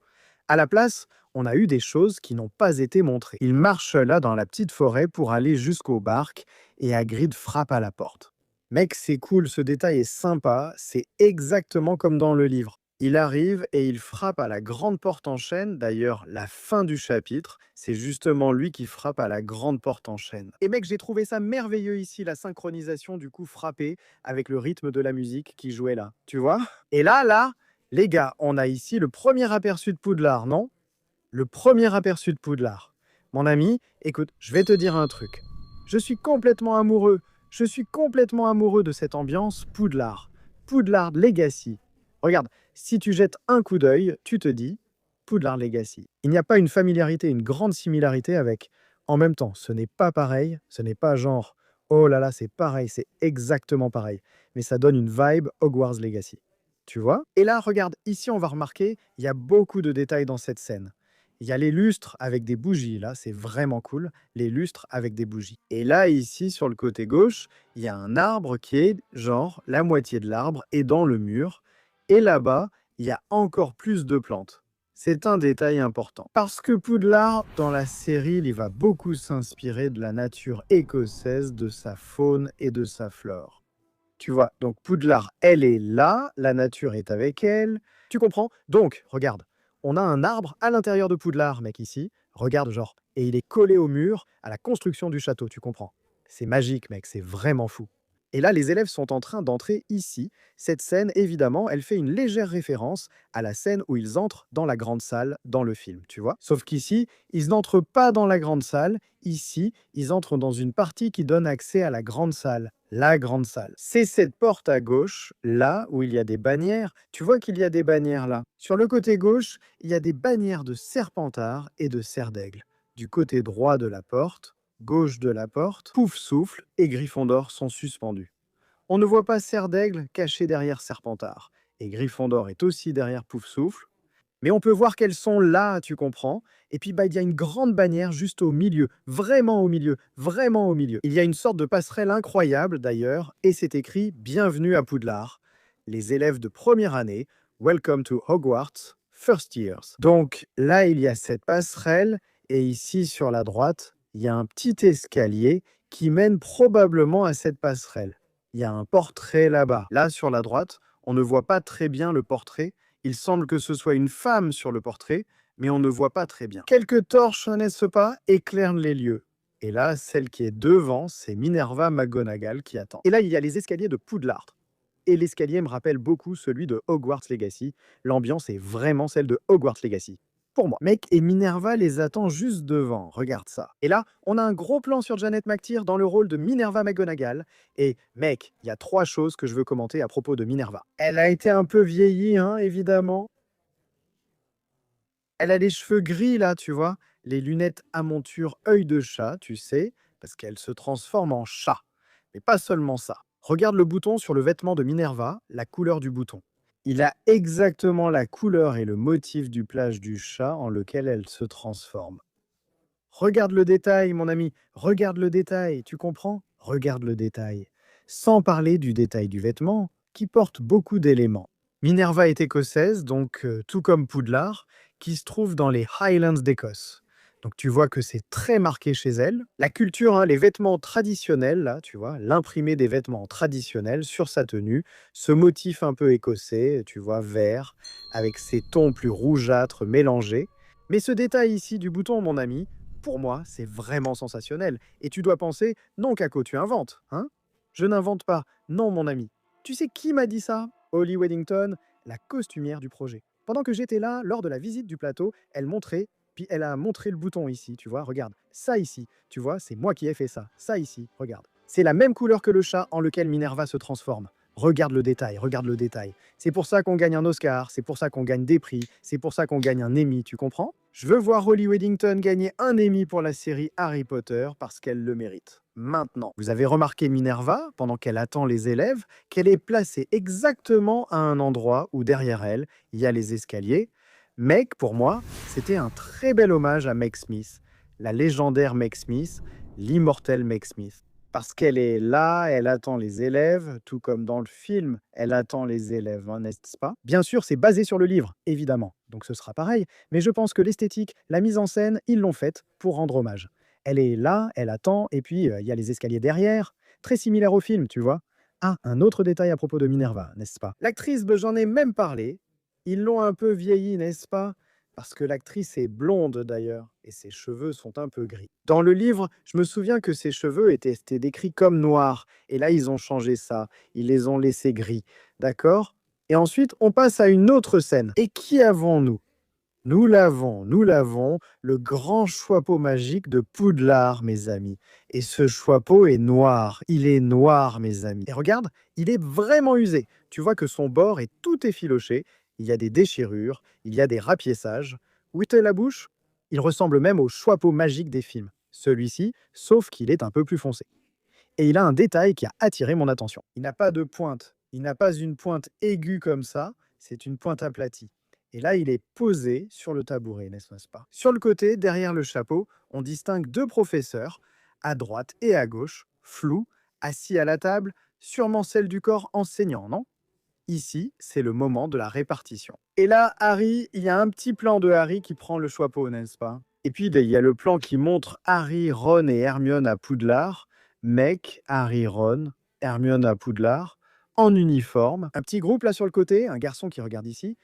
À la place, on a eu des choses qui n'ont pas été montrées. Il marche là dans la petite forêt pour aller jusqu'aux barques et Hagrid frappe à la porte. Mec, c'est cool, ce détail est sympa, c'est exactement comme dans le livre. Il arrive et il frappe à la grande porte en chêne. D'ailleurs, la fin du chapitre, c'est justement lui qui frappe à la grande porte en chêne. Et mec, j'ai trouvé ça merveilleux ici, la synchronisation du coup frappé avec le rythme de la musique qui jouait là. Tu vois? Et là, les gars, on a ici le premier aperçu de Poudlard, non? Le premier aperçu de Poudlard. Mon ami, écoute, je vais te dire un truc. Je suis complètement amoureux. Je suis complètement amoureux de cette ambiance Poudlard. Poudlard Legacy. Regarde, si tu jettes un coup d'œil, tu te dis Poudlard Legacy. Il n'y a pas une familiarité, une grande similarité avec. En même temps, ce n'est pas pareil, ce n'est pas genre oh là là, c'est pareil, c'est exactement pareil. Mais ça donne une vibe Hogwarts Legacy. tu vois? Et là, regarde, ici, on va remarquer, il y a beaucoup de détails dans cette scène. Il y a les lustres avec des bougies, là, c'est vraiment cool, les lustres avec des bougies. Et là, ici, sur le côté gauche, il y a un arbre qui est, genre, la moitié de l'arbre est dans le mur. Et là-bas, il y a encore plus de plantes. C'est un détail important. Parce que Poudlard, dans la série, il va beaucoup s'inspirer de la nature écossaise, de sa faune et de sa flore. Tu vois, donc Poudlard, elle est là, la nature est avec elle. Tu comprends? Donc, regarde, on a un arbre à l'intérieur de Poudlard, mec, ici. Regarde, genre, et il est collé au mur à la construction du château, tu comprends? C'est magique, mec, c'est vraiment fou. Et là, les élèves sont en train d'entrer ici. Cette scène, évidemment, elle fait une légère référence à la scène où ils entrent dans la grande salle dans le film, tu vois? Sauf qu'ici, ils n'entrent pas dans la grande salle. Ici, ils entrent dans une partie qui donne accès à la grande salle. La grande salle. C'est cette porte à gauche, là où il y a des bannières. Tu vois qu'il y a des bannières là. Sur le côté gauche, il y a des bannières de Serpentard et de Serre d'Aigle. Du côté droit de la porte, gauche de la porte, Pouf Souffle et Gryffondor sont suspendus. On ne voit pas Serre d'Aigle caché derrière Serpentard. Et Gryffondor est aussi derrière Pouf Souffle. Mais on peut voir qu'elles sont là, tu comprends? Et puis, bah, il y a une grande bannière juste au milieu, vraiment au milieu, vraiment au milieu. Il y a une sorte de passerelle incroyable d'ailleurs, et c'est écrit Bienvenue à Poudlard. Les élèves de première année, Welcome to Hogwarts, First Years. Donc là, il y a cette passerelle, et ici sur la droite, il y a un petit escalier qui mène probablement à cette passerelle. Il y a un portrait là-bas. Là, sur la droite, on ne voit pas très bien le portrait. Il semble que ce soit une femme sur le portrait, mais on ne voit pas très bien. Quelques torches, n'est-ce pas, éclairent les lieux. Et là, celle qui est devant, c'est Minerva McGonagall qui attend. Et là, il y a les escaliers de Poudlard. Et l'escalier me rappelle beaucoup celui de Hogwarts Legacy. L'ambiance est vraiment celle de Hogwarts Legacy. Pour moi. Mec, et Minerva les attend juste devant. Regarde ça. Et là, on a un gros plan sur Janet McTeer dans le rôle de Minerva McGonagall. Et mec, il y a 3 choses que je veux commenter à propos de Minerva. Elle a été un peu vieillie, hein, évidemment. Elle a les cheveux gris, là, tu vois. Les lunettes à monture œil de chat, tu sais, parce qu'elle se transforme en chat. Mais pas seulement ça. Regarde le bouton sur le vêtement de Minerva, la couleur du bouton. Il a exactement la couleur et le motif du plage du chat en lequel elle se transforme. Regarde le détail, mon ami, regarde le détail, tu comprends? Regarde le détail. Sans parler du détail du vêtement, qui porte beaucoup d'éléments. Minerva est écossaise, donc tout comme Poudlard, qui se trouve dans les Highlands d'Écosse. Donc tu vois que c'est très marqué chez elle. La culture, hein, les vêtements traditionnels, là, tu vois, l'imprimé des vêtements traditionnels sur sa tenue, ce motif un peu écossais, tu vois, vert, avec ces tons plus rougeâtres mélangés. Mais ce détail ici du bouton, mon ami, pour moi, c'est vraiment sensationnel. Et tu dois penser, non, Kako, tu inventes, hein? Je n'invente pas, non, mon ami. Tu sais qui m'a dit ça? Holly Weddington, la costumière du projet. Pendant que j'étais là, lors de la visite du plateau, elle montrait, puis elle a montré le bouton ici, tu vois, regarde, ça ici, tu vois, c'est moi qui ai fait ça, ça ici, regarde. C'est la même couleur que le chat en lequel Minerva se transforme. Regarde le détail, regarde le détail. C'est pour ça qu'on gagne un Oscar, c'est pour ça qu'on gagne des prix, c'est pour ça qu'on gagne un Emmy, tu comprends? Je veux voir Holly Weddington gagner un Emmy pour la série Harry Potter parce qu'elle le mérite. Maintenant, vous avez remarqué Minerva, pendant qu'elle attend les élèves, qu'elle est placée exactement à un endroit où derrière elle, il y a les escaliers. Meg, pour moi, c'était un très bel hommage à Meg Smith, la légendaire Meg Smith, l'immortelle Meg Smith. Parce qu'elle est là, elle attend les élèves, tout comme dans le film, elle attend les élèves, hein, n'est-ce pas? Bien sûr, c'est basé sur le livre, évidemment, donc ce sera pareil, mais je pense que l'esthétique, la mise en scène, ils l'ont faite pour rendre hommage. Elle est là, elle attend, et puis il y a les escaliers derrière, très similaire au film, tu vois. Ah, un autre détail à propos de Minerva, n'est-ce pas? L'actrice, ben, j'en ai même parlé, ils l'ont un peu vieillie, n'est-ce pas? Parce que l'actrice est blonde d'ailleurs, et ses cheveux sont un peu gris. Dans le livre, je me souviens que ses cheveux étaient décrits comme noirs, et là ils ont changé ça, ils les ont laissés gris, d'accord? Et ensuite, on passe à une autre scène. Et qui avons-nous? Nous l'avons, le grand chapeau magique de Poudlard, mes amis. Et ce chapeau est noir, il est noir, mes amis. Et regarde, il est vraiment usé. Tu vois que son bord est tout effiloché, il y a des déchirures, il y a des rapiessages. Où était la bouche? Il ressemble même au chapeau magique des films. Celui-ci, sauf qu'il est un peu plus foncé. Et il a un détail qui a attiré mon attention. Il n'a pas de pointe, Il n'a pas une pointe aiguë comme ça, c'est une pointe aplatie. Et là, il est posé sur le tabouret, n'est-ce pas? Sur le côté, derrière le chapeau, on distingue deux professeurs, à droite et à gauche, flous, assis à la table, sûrement celle du corps enseignant, non? Ici, c'est le moment de la répartition. Et là, Harry, il y a un petit plan de Harry qui prend le chapeau, n'est-ce pas? Et puis, il y a le plan qui montre Harry, Ron et Hermione à Poudlard. Mec, Harry, Ron, Hermione à Poudlard, en uniforme. Un petit groupe là sur le côté, un garçon qui regarde ici.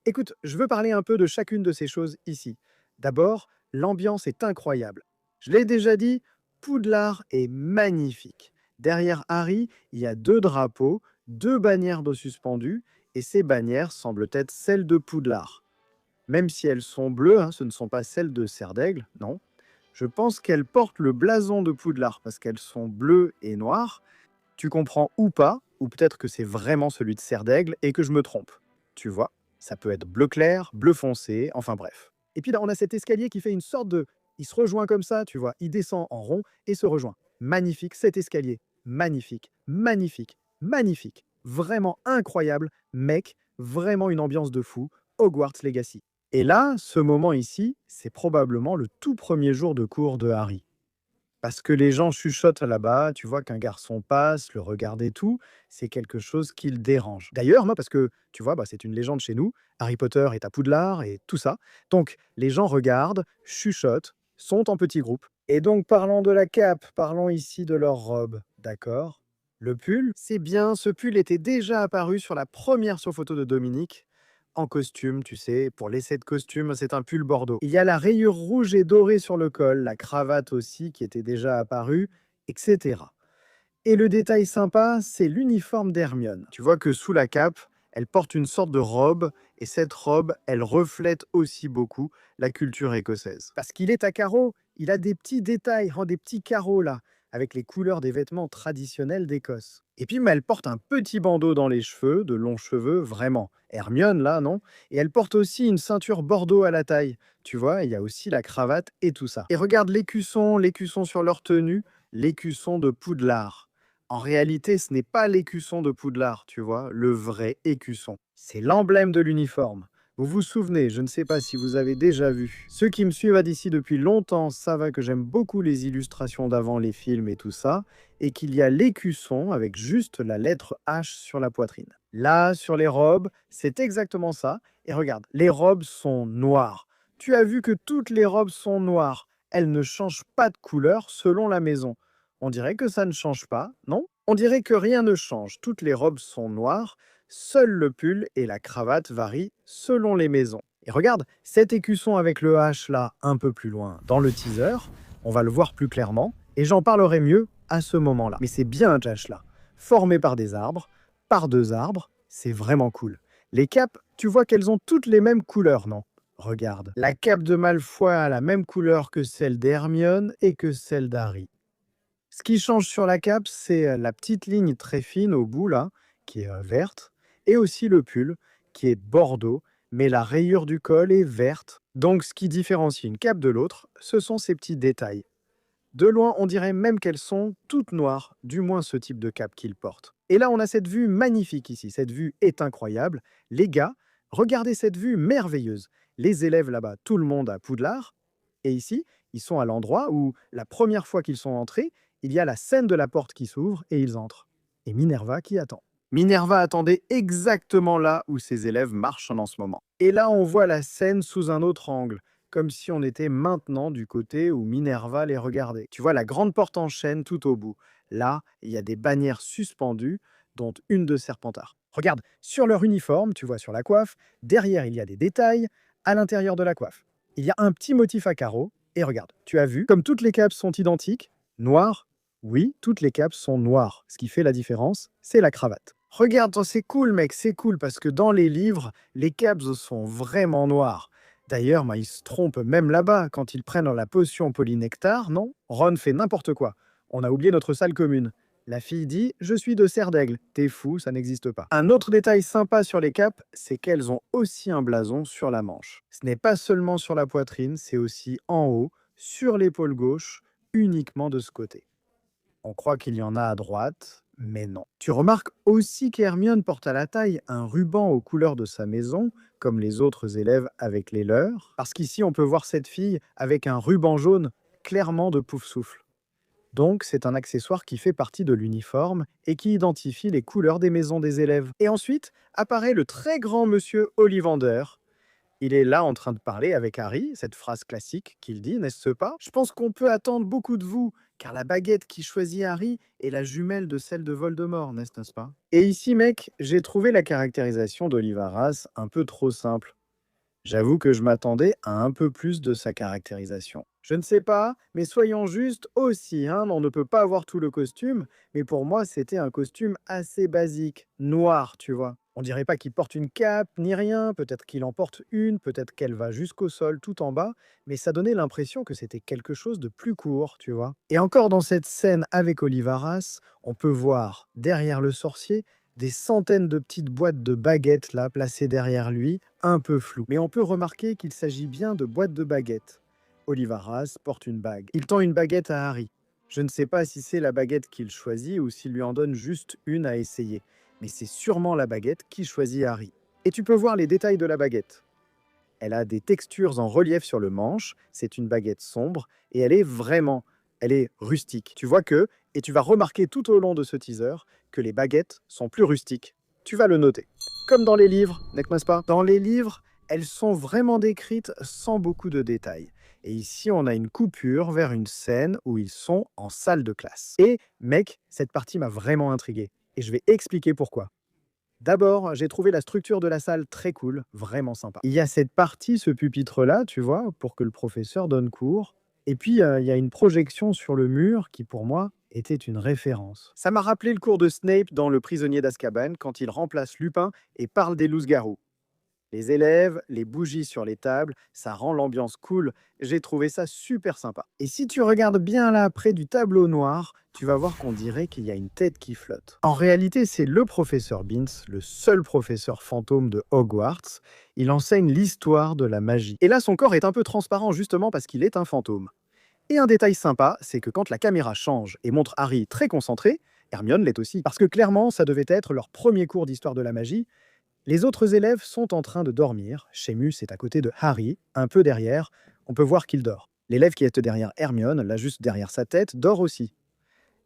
Écoute, je veux parler un peu de chacune de ces choses ici. D'abord, l'ambiance est incroyable. Je l'ai déjà dit, Poudlard est magnifique. Derrière Harry, il y a deux drapeaux, deux bannières de suspendues, et ces bannières semblent être celles de Poudlard. Même si elles sont bleues, hein, ce ne sont pas celles de Serdaigle, non. Je pense qu'elles portent le blason de Poudlard parce qu'elles sont bleues et noires. Tu comprends ou pas, ou peut-être que c'est vraiment celui de Serdaigle et que je me trompe. Tu vois, ça peut être bleu clair, bleu foncé, enfin bref. Et puis là, on a cet escalier qui fait une sorte de... Il se rejoint comme ça, tu vois. Il descend en rond et se rejoint. Magnifique cet escalier. Magnifique, magnifique, magnifique. Vraiment incroyable, mec. Vraiment une ambiance de fou. Hogwarts Legacy. Et là, ce moment ici, c'est probablement le tout premier jour de cours de Harry. Parce que les gens chuchotent là-bas, tu vois qu'un garçon passe, le regarde et tout, c'est quelque chose qui le dérange. D'ailleurs, moi, parce que, tu vois, c'est une légende chez nous, Harry Potter est à Poudlard et tout ça. Donc, les gens regardent, chuchotent, sont en petits groupes. Et donc, parlons de la cape, parlons ici de leur robe, d'accord? Le pull, c'est bien, ce pull était déjà apparu sur la première photo de Dominique, en costume, tu sais, pour l'essai de costume, c'est un pull bordeaux. Il y a la rayure rouge et dorée sur le col, la cravate aussi qui était déjà apparue, etc. Et le détail sympa, c'est l'uniforme d'Hermione. Tu vois que sous la cape, elle porte une sorte de robe, et cette robe, elle reflète aussi beaucoup la culture écossaise. Parce qu'il est à carreaux, il a des petits détails, des petits carreaux là, avec les couleurs des vêtements traditionnels d'Écosse. Et puis, mais elle porte un petit bandeau dans les cheveux, de longs cheveux, vraiment. Hermione là, non? Et elle porte aussi une ceinture bordeaux à la taille. Tu vois, il y a aussi la cravate et tout ça. Et regarde l'écusson sur leur tenue, l'écusson de Poudlard. En réalité, ce n'est pas l'écusson de Poudlard, tu vois, le vrai écusson. C'est l'emblème de l'uniforme. Vous vous souvenez, je ne sais pas si vous avez déjà vu. Ceux qui me suivent d'ici depuis longtemps savent que j'aime beaucoup les illustrations d'avant les films et tout ça, et qu'il y a l'écusson avec juste la lettre H sur la poitrine. Là, sur les robes, c'est exactement ça. Et regarde, les robes sont noires. Tu as vu que toutes les robes sont noires. Elles ne changent pas de couleur selon la maison. On dirait que ça ne change pas, non? On dirait que rien ne change. Toutes les robes sont noires. Seul le pull et la cravate varient selon les maisons. Et regarde, cet écusson avec le H là, un peu plus loin, dans le teaser, on va le voir plus clairement, et j'en parlerai mieux à ce moment-là. Mais c'est bien un H là, formé par des arbres, par deux arbres, c'est vraiment cool. Les capes, tu vois qu'elles ont toutes les mêmes couleurs, non? Regarde, la cape de Malfoy a la même couleur que celle d'Hermione et que celle d'Harry. Ce qui change sur la cape, c'est la petite ligne très fine au bout là, qui est verte, et aussi le pull, qui est bordeaux, mais la rayure du col est verte. Donc ce qui différencie une cape de l'autre, ce sont ces petits détails. De loin, on dirait même qu'elles sont toutes noires, du moins ce type de cape qu'ils portent. Et là, on a cette vue magnifique ici. Cette vue est incroyable. Les gars, regardez cette vue merveilleuse. Les élèves là-bas, tout le monde à Poudlard. Et ici, ils sont à l'endroit où, la première fois qu'ils sont entrés, il y a la scène de la porte qui s'ouvre et ils entrent. Et Minerva qui attend. Minerva attendait exactement là où ses élèves marchent en ce moment. Et là, on voit la scène sous un autre angle, comme si on était maintenant du côté où Minerva les regardait. Tu vois la grande porte en chêne tout au bout. Là, il y a des bannières suspendues, dont une de Serpentard. Regarde, sur leur uniforme, tu vois sur la coiffe, derrière il y a des détails, à l'intérieur de la coiffe. Il y a un petit motif à carreaux, et regarde, tu as vu, comme toutes les capes sont identiques, noires, oui, toutes les capes sont noires. Ce qui fait la différence, c'est la cravate. Regarde, c'est cool mec, c'est cool, parce que dans les livres, les capes sont vraiment noires. D'ailleurs, ils se trompent même là-bas, quand ils prennent la potion polynectar, non? Ron fait n'importe quoi. On a oublié notre salle commune. La fille dit « Je suis de Serdaigle ». T'es fou, ça n'existe pas. Un autre détail sympa sur les capes, c'est qu'elles ont aussi un blason sur la manche. Ce n'est pas seulement sur la poitrine, c'est aussi en haut, sur l'épaule gauche, uniquement de ce côté. On croit qu'il y en a à droite, Mais non. Tu remarques aussi qu'Hermione porte à la taille un ruban aux couleurs de sa maison, comme les autres élèves avec les leurs, parce qu'ici on peut voir cette fille avec un ruban jaune clairement de Poufsouffle. Donc c'est un accessoire qui fait partie de l'uniforme et qui identifie les couleurs des maisons des élèves. Et ensuite apparaît le très grand monsieur Ollivander. Il est là en train de parler avec Harry, cette phrase classique qu'il dit, n'est-ce pas? Je pense qu'on peut attendre beaucoup de vous, car la baguette qui choisit Harry est la jumelle de celle de Voldemort, n'est-ce pas? Et ici, mec, j'ai trouvé la caractérisation d'Olivaras un peu trop simple. J'avoue que je m'attendais à un peu plus de sa caractérisation. Je ne sais pas, mais soyons justes aussi, hein, on ne peut pas avoir tout le costume, mais pour moi c'était un costume assez basique, noir, tu vois. On dirait pas qu'il porte une cape ni rien, peut-être qu'il en porte une, peut-être qu'elle va jusqu'au sol tout en bas, mais ça donnait l'impression que c'était quelque chose de plus court, tu vois. Et encore dans cette scène avec Olivaras, on peut voir derrière le sorcier des centaines de petites boîtes de baguettes là placées derrière lui, un peu floues. Mais on peut remarquer qu'il s'agit bien de boîtes de baguettes. Olivaras porte une bague. Il tend une baguette à Harry. Je ne sais pas si c'est la baguette qu'il choisit ou s'il lui en donne juste une à essayer. Mais c'est sûrement la baguette qui choisit Harry. Et tu peux voir les détails de la baguette. Elle a des textures en relief sur le manche, c'est une baguette sombre, et elle est rustique. Tu vois que, et tu vas remarquer tout au long de ce teaser, que les baguettes sont plus rustiques. Tu vas le noter. Comme dans les livres, n'est-ce pas? Dans les livres, elles sont vraiment décrites sans beaucoup de détails. Et ici, on a une coupure vers une scène où ils sont en salle de classe. Et, mec, cette partie m'a vraiment intrigué. Et je vais expliquer pourquoi. D'abord, j'ai trouvé la structure de la salle très cool, vraiment sympa. Il y a cette partie, ce pupitre-là, tu vois, pour que le professeur donne cours. Et puis, il y a une projection sur le mur qui, pour moi, était une référence. Ça m'a rappelé le cours de Snape dans Le prisonnier d'Azkaban, quand il remplace Lupin et parle des loups-garous. Les élèves, les bougies sur les tables, ça rend l'ambiance cool. J'ai trouvé ça super sympa. Et si tu regardes bien là près du tableau noir, tu vas voir qu'on dirait qu'il y a une tête qui flotte. En réalité, c'est le professeur Binns, le seul professeur fantôme de Hogwarts. Il enseigne l'histoire de la magie. Et là, son corps est un peu transparent justement parce qu'il est un fantôme. Et un détail sympa, c'est que quand la caméra change et montre Harry très concentré, Hermione l'est aussi. Parce que clairement, ça devait être leur premier cours d'histoire de la magie. Les autres élèves sont en train de dormir. Seamus est à côté de Harry, un peu derrière. On peut voir qu'il dort. L'élève qui est derrière Hermione, là juste derrière sa tête, dort aussi.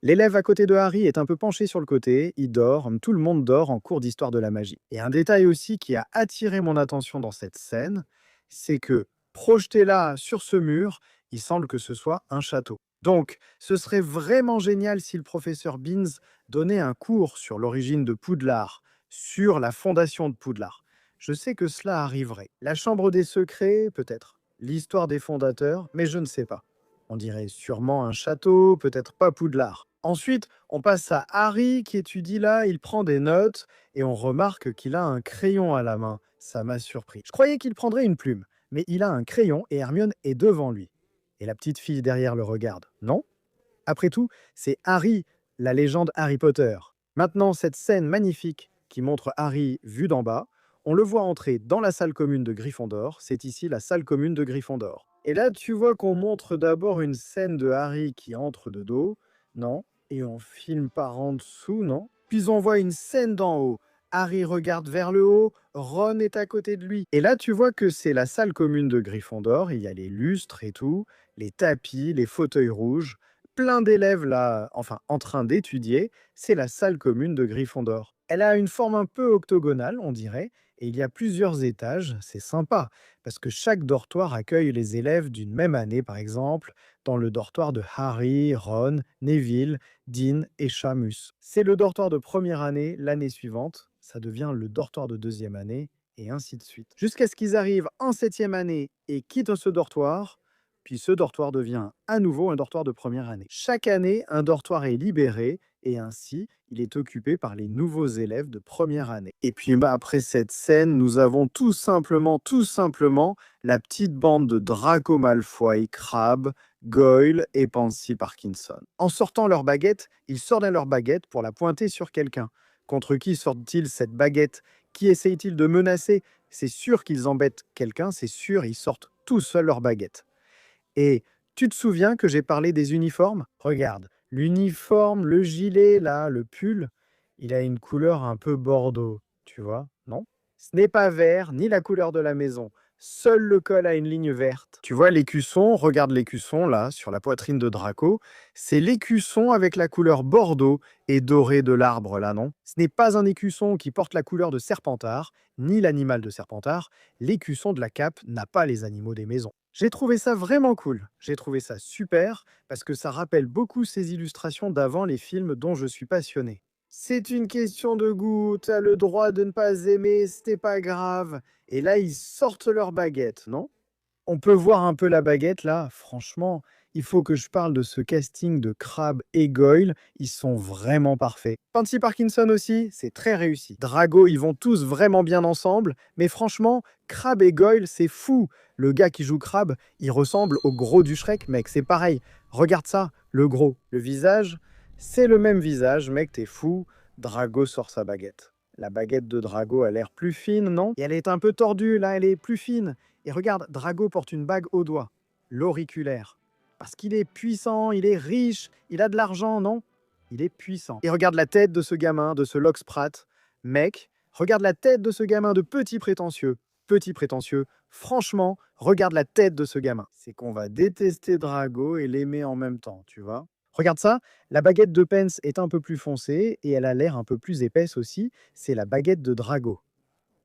L'élève à côté de Harry est un peu penché sur le côté, il dort, tout le monde dort en cours d'histoire de la magie. Et un détail aussi qui a attiré mon attention dans cette scène, c'est que, projeté là, sur ce mur, il semble que ce soit un château. Donc, ce serait vraiment génial si le professeur Binns donnait un cours sur l'origine de Poudlard, sur la fondation de Poudlard. Je sais que cela arriverait. La chambre des secrets, peut-être. L'histoire des fondateurs, mais je ne sais pas. On dirait sûrement un château, peut-être pas Poudlard. Ensuite, on passe à Harry qui étudie là, il prend des notes et on remarque qu'il a un crayon à la main. Ça m'a surpris. Je croyais qu'il prendrait une plume, mais il a un crayon et Hermione est devant lui. Et la petite fille derrière le regarde, non? Après tout, c'est Harry, la légende Harry Potter. Maintenant, cette scène magnifique qui montre Harry vu d'en bas, on le voit entrer dans la salle commune de Gryffondor. C'est ici la salle commune de Gryffondor. Et là, tu vois qu'on montre d'abord une scène de Harry qui entre de dos, non? Et on filme par en dessous, non? Puis on voit une scène d'en haut. Harry regarde vers le haut, Ron est à côté de lui. Et là, tu vois que c'est la salle commune de Gryffondor. Il y a les lustres et tout, les tapis, les fauteuils rouges, plein d'élèves là, enfin en train d'étudier. C'est la salle commune de Gryffondor. Elle a une forme un peu octogonale, on dirait, et il y a plusieurs étages. C'est sympa, parce que chaque dortoir accueille les élèves d'une même année, par exemple, dans le dortoir de Harry, Ron, Neville, Dean et Seamus. C'est le dortoir de première année l'année suivante, ça devient le dortoir de deuxième année, et ainsi de suite. Jusqu'à ce qu'ils arrivent en septième année et quittent ce dortoir, puis ce dortoir devient à nouveau un dortoir de première année. Chaque année, un dortoir est libéré, et ainsi, il est occupé par les nouveaux élèves de première année. Et puis après cette scène, nous avons tout simplement, la petite bande de Draco Malfoy, Crabbe, Goyle et Pansy Parkinson. En sortant leur baguette, ils sortent leur baguette pour la pointer sur quelqu'un. Contre qui sortent-ils cette baguette? Qui essayent-ils de menacer? C'est sûr qu'ils embêtent quelqu'un, c'est sûr, ils sortent tout seuls leur baguette. Et tu te souviens que j'ai parlé des uniformes? Regarde, L'uniforme, le gilet, là, le pull, il a une couleur un peu bordeaux, tu vois, non? Ce n'est pas vert, ni la couleur de la maison. Seul le col a une ligne verte. Tu vois l'écusson, regarde l'écusson, là, sur la poitrine de Draco. C'est l'écusson avec la couleur bordeaux et doré de l'arbre, là, non? Ce n'est pas un écusson qui porte la couleur de Serpentard, ni l'animal de Serpentard. L'écusson de la cape n'a pas les animaux des maisons. J'ai trouvé ça vraiment cool. J'ai trouvé ça super parce que ça rappelle beaucoup ces illustrations d'avant les films dont je suis passionné. C'est une question de goût, t'as le droit de ne pas aimer, c'était pas grave. Et là, ils sortent leur baguette, non? On peut voir un peu la baguette là, franchement, il faut que je parle de ce casting de Crabbe et Goyle, ils sont vraiment parfaits. Pansy Parkinson aussi, c'est très réussi. Drago, ils vont tous vraiment bien ensemble, mais franchement, Crabbe et Goyle, c'est fou. Le gars qui joue Crabbe, il ressemble au gros du Shrek, mec, c'est pareil. Regarde ça, le gros. Le visage, c'est le même visage, mec, t'es fou. Drago sort sa baguette. La baguette de Drago a l'air plus fine, non? Et elle est un peu tordue, là, elle est plus fine. Et regarde, Drago porte une bague au doigt, l'auriculaire. Parce qu'il est puissant, il est riche, il a de l'argent, non? Il est puissant. Et regarde la tête de ce gamin, de ce Lox Pratt. Mec, regarde la tête de ce gamin de petit prétentieux. Petit prétentieux, franchement, regarde la tête de ce gamin. C'est qu'on va détester Drago et l'aimer en même temps, tu vois? Regarde ça, la baguette de Pence est un peu plus foncée et elle a l'air un peu plus épaisse aussi. C'est la baguette de Drago.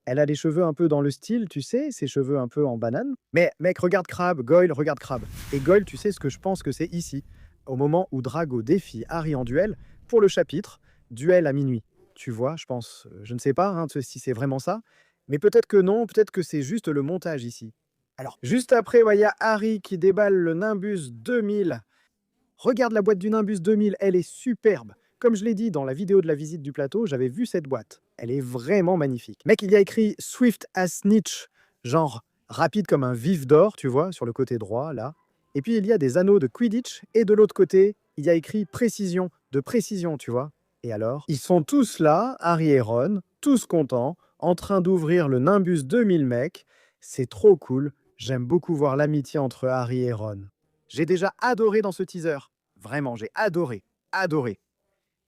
Elle a les cheveux un peu dans le style, tu sais, ses cheveux un peu en banane. Mais mec, regarde Crabbe, Goyle, regarde Crabbe. Et Goyle, tu sais ce que je pense que c'est ici, au moment où Drago défie Harry en duel pour le chapitre Duel à minuit. Tu vois, je pense, je ne sais pas hein, si c'est vraiment ça, mais peut-être que non, peut-être que c'est juste le montage ici. Alors, juste après, il y a Harry qui déballe le Nimbus 2000. Regarde la boîte du Nimbus 2000, elle est superbe. Comme je l'ai dit dans la vidéo de la visite du plateau, j'avais vu cette boîte. Elle est vraiment magnifique. Mec, il y a écrit Swift as Snitch, genre rapide comme un vif d'or, tu vois, sur le côté droit, là. Et puis il y a des anneaux de Quidditch, et de l'autre côté, il y a écrit précision, de précision, tu vois. Et alors, ils sont tous là, Harry et Ron, tous contents, en train d'ouvrir le Nimbus 2000, mec. C'est trop cool. J'aime beaucoup voir l'amitié entre Harry et Ron. J'ai déjà adoré dans ce teaser. Vraiment, j'ai adoré. Adoré.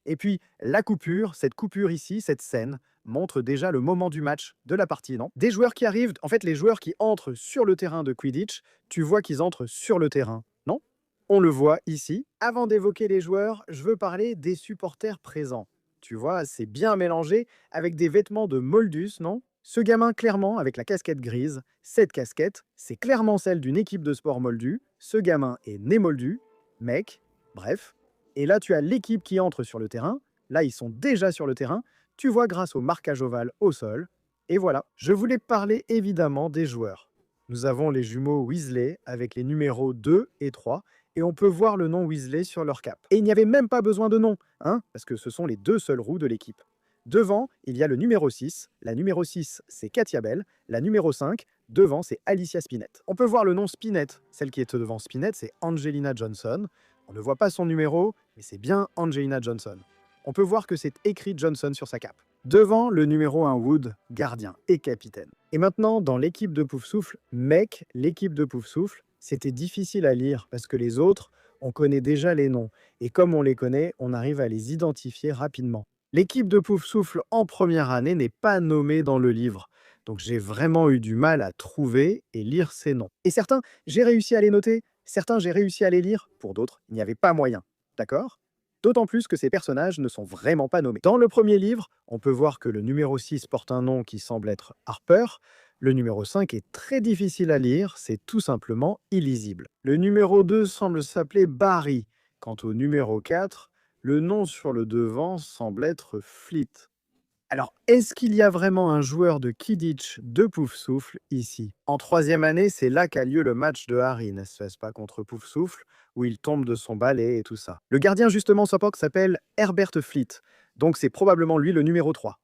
Et puis, la coupure, cette coupure ici, cette scène, montre déjà le moment du match, de la partie, non? Des joueurs qui arrivent, en fait, les joueurs qui entrent sur le terrain de Quidditch, tu vois qu'ils entrent sur le terrain, non? On le voit ici. Avant d'évoquer les joueurs, je veux parler des supporters présents. Tu vois, c'est bien mélangé avec des vêtements de Moldus, non? Ce gamin, clairement, avec la casquette grise, cette casquette, c'est clairement celle d'une équipe de sport Moldu. Ce gamin est né Moldu, mec, bref. Et là, tu as l'équipe qui entre sur le terrain. Là, ils sont déjà sur le terrain. Tu vois grâce au marquage ovale au sol. Et voilà. Je voulais parler évidemment des joueurs. Nous avons les jumeaux Weasley avec les numéros 2 et 3. Et on peut voir le nom Weasley sur leur cape. Et il n'y avait même pas besoin de nom, hein, parce que ce sont les deux seules roues de l'équipe. Devant, il y a le numéro 6. La numéro 6, c'est Katia Bell. La numéro 5, devant, c'est Alicia Spinett. On peut voir le nom Spinett. Celle qui est devant Spinett, c'est Angelina Johnson. On ne voit pas son numéro, mais c'est bien Angelina Johnson. On peut voir que c'est écrit Johnson sur sa cape. Devant, le numéro 1 Wood, gardien et capitaine. Et maintenant, dans l'équipe de Poufsouffle, mec, l'équipe de Poufsouffle, c'était difficile à lire parce que les autres, on connaît déjà les noms. Et comme on les connaît, on arrive à les identifier rapidement. L'équipe de Poufsouffle en première année n'est pas nommée dans le livre. Donc j'ai vraiment eu du mal à trouver et lire ces noms. Et certains, j'ai réussi à les noter. Certains, j'ai réussi à les lire. Pour d'autres, il n'y avait pas moyen. D'accord? D'autant plus que ces personnages ne sont vraiment pas nommés. Dans le premier livre, on peut voir que le numéro 6 porte un nom qui semble être Harper. Le numéro 5 est très difficile à lire, c'est tout simplement illisible. Le numéro 2 semble s'appeler Barry. Quant au numéro 4, le nom sur le devant semble être Fleet. Alors, est-ce qu'il y a vraiment un joueur de Quidditch de Poufsouffle ici? En troisième année, c'est là qu'a lieu le match de Harry, n'est-ce pas, contre Poufsouffle, où il tombe de son balai et tout ça. Le gardien, justement, s'appelle Herbert Fleet, donc c'est probablement lui le numéro 3.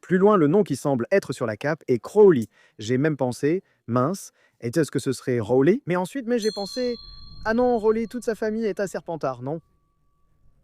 Plus loin, le nom qui semble être sur la cape est Crowley. J'ai même pensé, mince, est-ce que ce serait Rowley? Mais ensuite, j'ai pensé, ah non, Rowley, toute sa famille est à Serpentard, non?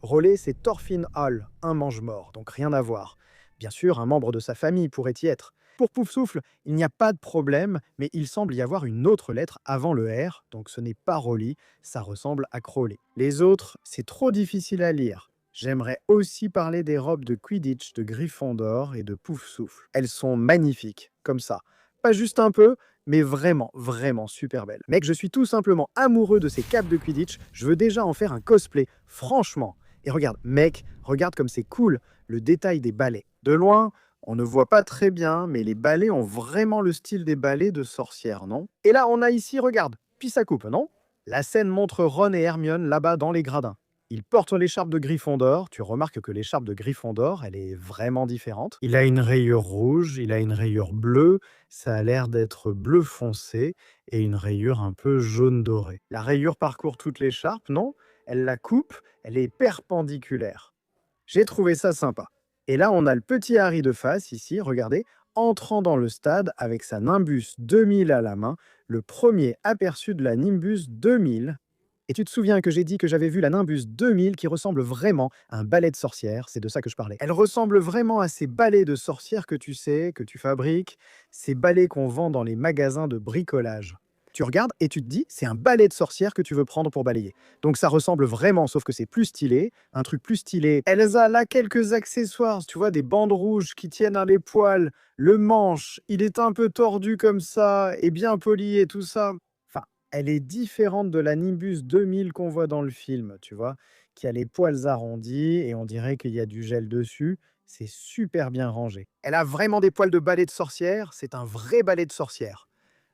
Rowley, c'est Thorfinn Hall, un mange-mort, donc rien à voir. Bien sûr, un membre de sa famille pourrait y être. Pour Poufsouffle, il n'y a pas de problème, mais il semble y avoir une autre lettre avant le R, donc ce n'est pas Rolly, ça ressemble à Crowley. Les autres, c'est trop difficile à lire. J'aimerais aussi parler des robes de Quidditch de Gryffondor et de Poufsouffle. Elles sont magnifiques, comme ça. Pas juste un peu, mais vraiment, vraiment super belles. Mec, je suis tout simplement amoureux de ces capes de Quidditch, je veux déjà en faire un cosplay, franchement. Et regarde, mec, regarde comme c'est cool, le détail des balais. De loin, on ne voit pas très bien, mais les balais ont vraiment le style des balais de sorcières, non? Et là, on a ici, regarde, puis ça coupe, non? La scène montre Ron et Hermione là-bas dans les gradins. Ils portent l'écharpe de Gryffondor. Tu remarques que l'écharpe de Gryffondor, elle est vraiment différente. Il a une rayure rouge, il a une rayure bleue, ça a l'air d'être bleu foncé, et une rayure un peu jaune doré. La rayure parcourt toute l'écharpe, non? Elle la coupe, elle est perpendiculaire. J'ai trouvé ça sympa. Et là, on a le petit Harry de face, ici, regardez, entrant dans le stade avec sa Nimbus 2000 à la main, le premier aperçu de la Nimbus 2000. Et tu te souviens que j'ai dit que j'avais vu la Nimbus 2000 qui ressemble vraiment à un balai de sorcière, c'est de ça que je parlais. Elle ressemble vraiment à ces balais de sorcières que tu sais, que tu fabriques, ces balais qu'on vend dans les magasins de bricolage. Tu regardes et tu te dis, c'est un balai de sorcière que tu veux prendre pour balayer. Donc ça ressemble vraiment, sauf que c'est plus stylé, un truc plus stylé. Elsa, là, quelques accessoires, tu vois, des bandes rouges qui tiennent à les poils, le manche, il est un peu tordu comme ça, et bien poli et tout ça. Enfin, elle est différente de la Nimbus 2000 qu'on voit dans le film, tu vois, qui a les poils arrondis et on dirait qu'il y a du gel dessus. C'est super bien rangé. Elle a vraiment des poils de balai de sorcière, c'est un vrai balai de sorcière.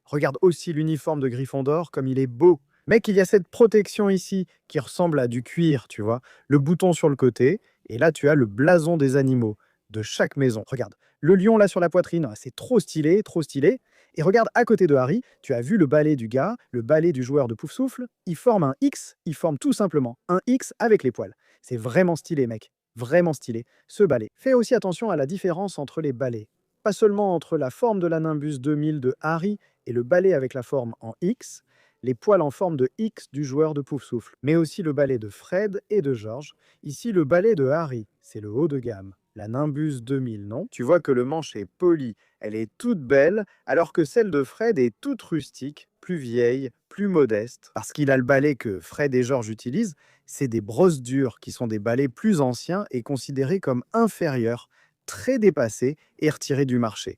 Regarde aussi l'uniforme de Gryffondor, comme il est beau. Mec, il y a cette protection ici qui ressemble à du cuir, tu vois. Le bouton sur le côté, et là tu as le blason des animaux de chaque maison. Regarde, le lion là sur la poitrine, c'est trop stylé, trop stylé. Et regarde, à côté de Harry, tu as vu le balai du gars, le balai du joueur de Poufsouffle. Il forme un X, il forme tout simplement un X avec les poils. C'est vraiment stylé, mec. Vraiment stylé. Ce balai. Fais aussi attention à la différence entre les balais. Pas seulement entre la forme de la Nimbus 2000 de Harry et le balai avec la forme en X, les poils en forme de X du joueur de Poufsouffle, mais aussi le balai de Fred et de George. Ici, le balai de Harry, c'est le haut de gamme. La Nimbus 2000, non? Tu vois que le manche est poli, elle est toute belle, alors que celle de Fred est toute rustique, plus vieille, plus modeste. Parce qu'il a le balai que Fred et George utilisent, c'est des brosses dures, qui sont des balais plus anciens et considérés comme inférieurs, très dépassés et retirés du marché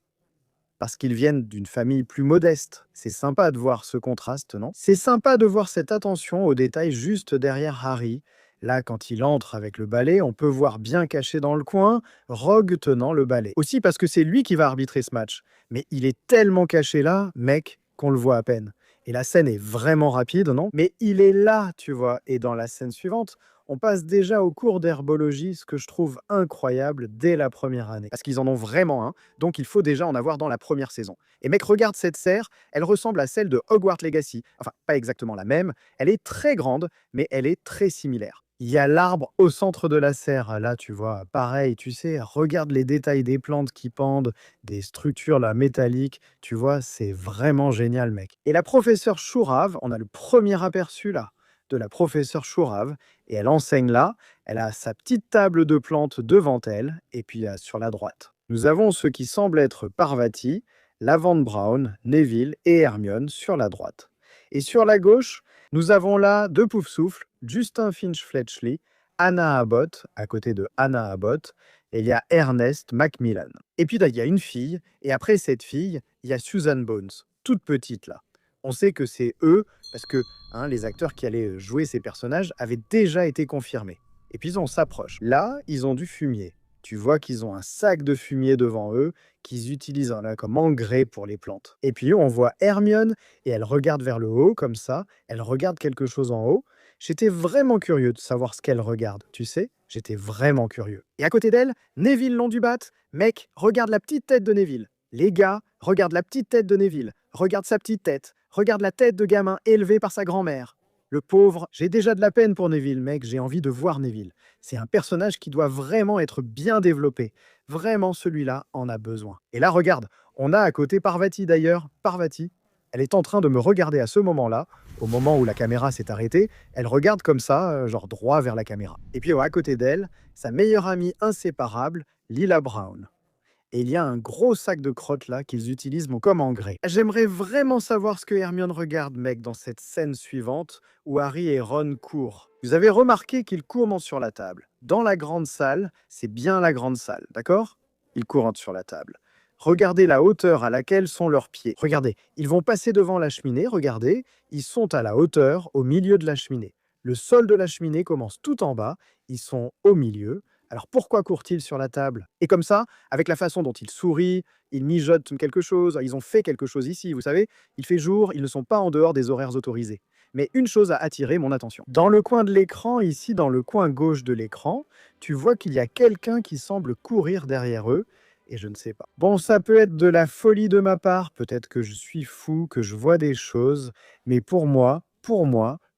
parce qu'ils viennent d'une famille plus modeste. C'est sympa de voir ce contraste, non? C'est sympa de voir cette attention aux détails juste derrière Harry. Là, quand il entre avec le balai, on peut voir bien caché dans le coin Rogue tenant le balai. Aussi parce que c'est lui qui va arbitrer ce match. Mais il est tellement caché là, mec, qu'on le voit à peine. Et la scène est vraiment rapide, non? Mais il est là, tu vois. Et dans la scène suivante, on passe déjà au cours d'herbologie, ce que je trouve incroyable dès la première année. Parce qu'ils en ont vraiment un, donc il faut déjà en avoir dans la première saison. Et mec, regarde cette serre, elle ressemble à celle de Hogwarts Legacy. Enfin, pas exactement la même, elle est très grande, mais elle est très similaire. Il y a l'arbre au centre de la serre, là tu vois, pareil, tu sais, regarde les détails des plantes qui pendent, des structures là métalliques, tu vois, c'est vraiment génial mec. Et la professeure Chourave, on a le premier aperçu là, de la professeure Chourave, et elle enseigne là, elle a sa petite table de plantes devant elle, et puis sur la droite. Nous avons ce qui semble être Parvati, Lavande Brown, Neville et Hermione sur la droite. Et sur la gauche, nous avons là de Poufsouffle, Justin Finch-Fletchley, Anna Abbott, à côté de Anna Abbott, et il y a Ernest Macmillan. Et puis là, il y a une fille, et après cette fille, il y a Susan Bones, toute petite là. On sait que c'est eux, parce que les acteurs qui allaient jouer ces personnages avaient déjà été confirmés. Et puis on s'approche. Là, ils ont du fumier. Tu vois qu'ils ont un sac de fumier devant eux, qu'ils utilisent là, comme engrais pour les plantes. Et puis on voit Hermione, et elle regarde vers le haut, comme ça. Elle regarde quelque chose en haut. J'étais vraiment curieux de savoir ce qu'elle regarde, tu sais. J'étais vraiment curieux. Et à côté d'elle, Neville Londubat. Mec, regarde la petite tête de Neville. Les gars, regarde la petite tête de Neville. Regarde sa petite tête. Regarde la tête de gamin élevé par sa grand-mère. Le pauvre, j'ai déjà de la peine pour Neville, mec, j'ai envie de voir Neville. C'est un personnage qui doit vraiment être bien développé. Vraiment, celui-là en a besoin. Et là, regarde, on a à côté Parvati d'ailleurs. Parvati, elle est en train de me regarder à ce moment-là, au moment où la caméra s'est arrêtée. Elle regarde comme ça, genre droit vers la caméra. Et puis à côté d'elle, sa meilleure amie inséparable, Lila Brown. Et il y a un gros sac de crottes là qu'ils utilisent comme engrais. J'aimerais vraiment savoir ce que Hermione regarde, mec, dans cette scène suivante où Harry et Ron courent. Vous avez remarqué qu'ils courent sur la table. Dans la grande salle, c'est bien la grande salle, d'accord? Ils courent sur la table. Regardez la hauteur à laquelle sont leurs pieds. Regardez, ils vont passer devant la cheminée, regardez, ils sont à la hauteur, au milieu de la cheminée. Le sol de la cheminée commence tout en bas, ils sont au milieu. Alors pourquoi courent-ils sur la table? Et comme ça, avec la façon dont ils sourient, ils mijotent quelque chose, ils ont fait quelque chose ici, vous savez, il fait jour, ils ne sont pas en dehors des horaires autorisés. Mais une chose a attiré mon attention. Dans le coin de l'écran, ici, dans le coin gauche de l'écran, tu vois qu'il y a quelqu'un qui semble courir derrière eux, et je ne sais pas. Bon, ça peut être de la folie de ma part, peut-être que je suis fou, que je vois des choses, mais pour moi,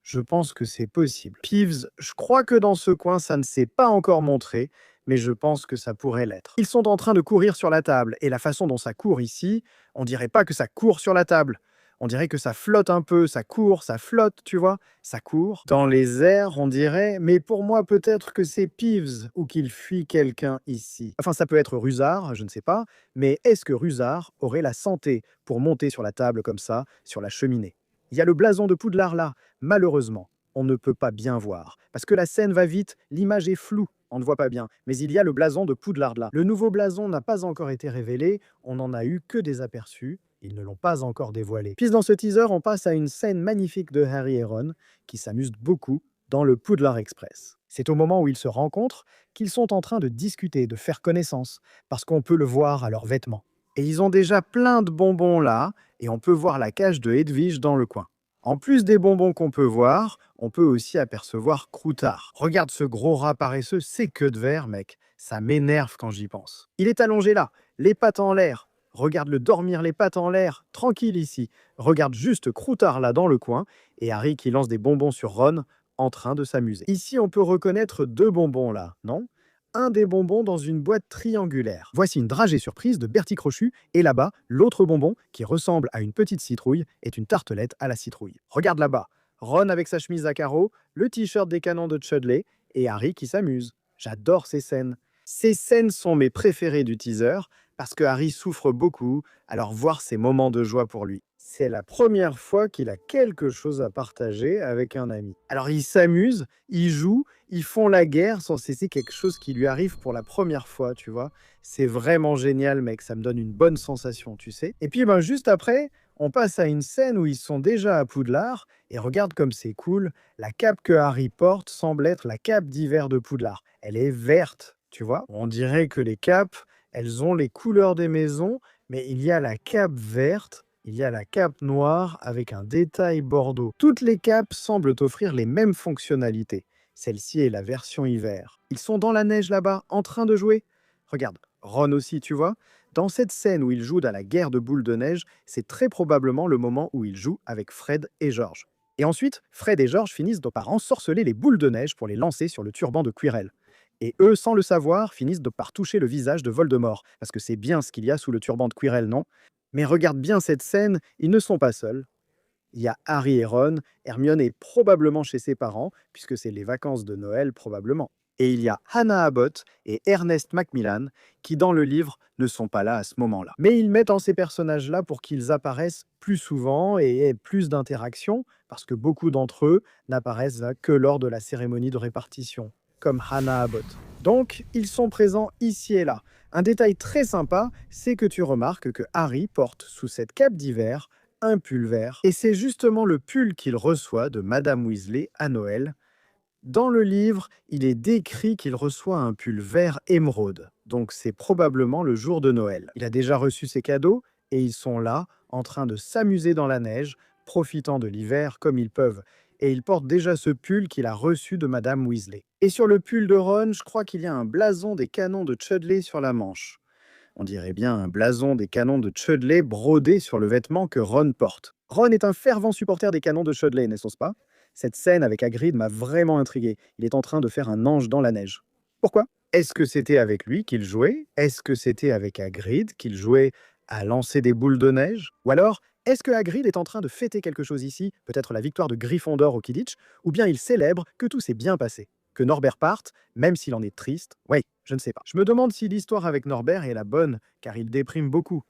je pense que c'est possible. Peeves, je crois que dans ce coin, ça ne s'est pas encore montré, mais je pense que ça pourrait l'être. Ils sont en train de courir sur la table, et la façon dont ça court ici, on dirait pas que ça court sur la table. On dirait que ça flotte un peu, ça court, ça flotte, tu vois, ça court. Dans les airs, on dirait, mais pour moi, peut-être que c'est Peeves ou qu'il fuit quelqu'un ici. Enfin, ça peut être Rusard, je ne sais pas, mais est-ce que Rusard aurait la santé pour monter sur la table comme ça, sur la cheminée? Il y a le blason de Poudlard là, malheureusement. On ne peut pas bien voir, parce que la scène va vite, l'image est floue, on ne voit pas bien. Mais il y a le blason de Poudlard là. Le nouveau blason n'a pas encore été révélé, on n'en a eu que des aperçus. Ils ne l'ont pas encore dévoilé. Puis dans ce teaser, on passe à une scène magnifique de Harry et Ron qui s'amusent beaucoup dans le Poudlard Express. C'est au moment où ils se rencontrent qu'ils sont en train de discuter, de faire connaissance, parce qu'on peut le voir à leurs vêtements. Et ils ont déjà plein de bonbons là, et on peut voir la cage de Hedwige dans le coin. En plus des bonbons qu'on peut voir, on peut aussi apercevoir Croutard. Regarde ce gros rat paresseux, c'est que de verre, mec. Ça m'énerve quand j'y pense. Il est allongé là, les pattes en l'air. Regarde-le dormir les pattes en l'air, tranquille ici. Regarde juste Croutard là dans le coin, et Harry qui lance des bonbons sur Ron, en train de s'amuser. Ici, on peut reconnaître deux bonbons là, non? Un des bonbons dans une boîte triangulaire. Voici une dragée surprise de Bertie Crochu, et là-bas, l'autre bonbon, qui ressemble à une petite citrouille, est une tartelette à la citrouille. Regarde là-bas, Ron avec sa chemise à carreaux, le t-shirt des canons de Chudley, et Harry qui s'amuse. J'adore ces scènes. Ces scènes sont mes préférées du teaser, parce que Harry souffre beaucoup, alors voir ces moments de joie pour lui. C'est la première fois qu'il a quelque chose à partager avec un ami. Alors ils s'amusent, ils jouent, ils font la guerre sans cesser quelque chose qui lui arrive pour la première fois, tu vois. C'est vraiment génial, mec, ça me donne une bonne sensation, tu sais. Et puis juste après, on passe à une scène où ils sont déjà à Poudlard, et regarde comme c'est cool, la cape que Harry porte semble être la cape d'hiver de Poudlard. Elle est verte, tu vois. On dirait que les capes, elles ont les couleurs des maisons, mais il y a la cape verte, il y a la cape noire avec un détail bordeaux. Toutes les capes semblent offrir les mêmes fonctionnalités. Celle-ci est la version hiver. Ils sont dans la neige là-bas, en train de jouer. Regarde, Ron aussi, tu vois. Dans cette scène où ils jouent à la guerre de boules de neige, c'est très probablement le moment où ils jouent avec Fred et George. Et ensuite, Fred et George finissent par ensorceler les boules de neige pour les lancer sur le turban de Quirrell. Et eux, sans le savoir, finissent par toucher le visage de Voldemort, parce que c'est bien ce qu'il y a sous le turban de Quirrell, non? Mais regarde bien cette scène, ils ne sont pas seuls. Il y a Harry et Ron, Hermione est probablement chez ses parents, puisque c'est les vacances de Noël probablement. Et il y a Hannah Abbott et Ernest Macmillan, qui dans le livre ne sont pas là à ce moment-là. Mais ils mettent en ces personnages-là pour qu'ils apparaissent plus souvent et aient plus d'interactions, parce que beaucoup d'entre eux n'apparaissent là que lors de la cérémonie de répartition, comme Hannah Abbott. Donc, ils sont présents ici et là. Un détail très sympa, c'est que tu remarques que Harry porte sous cette cape d'hiver un pull vert, et c'est justement le pull qu'il reçoit de Madame Weasley à Noël. Dans le livre, il est décrit qu'il reçoit un pull vert émeraude, donc c'est probablement le jour de Noël. Il a déjà reçu ses cadeaux, et ils sont là, en train de s'amuser dans la neige, profitant de l'hiver comme ils peuvent. Et il porte déjà ce pull qu'il a reçu de Madame Weasley. Et sur le pull de Ron, je crois qu'il y a un blason des canons de Chudley sur la manche. On dirait bien un blason des canons de Chudley brodé sur le vêtement que Ron porte. Ron est un fervent supporter des canons de Chudley, n'est-ce pas? Cette scène avec Hagrid m'a vraiment intrigué. Il est en train de faire un ange dans la neige. Pourquoi? Est-ce que c'était avec lui qu'il jouait? Est-ce que c'était avec Hagrid qu'il jouait à lancer des boules de neige? Ou alors, est-ce que Hagrid est en train de fêter quelque chose ici, peut-être la victoire de Gryffondor au Quidditch, ou bien il célèbre que tout s'est bien passé, que Norbert parte, même s'il en est triste? Oui, Je ne sais pas. Je me demande si l'histoire avec Norbert est la bonne, car il déprime beaucoup.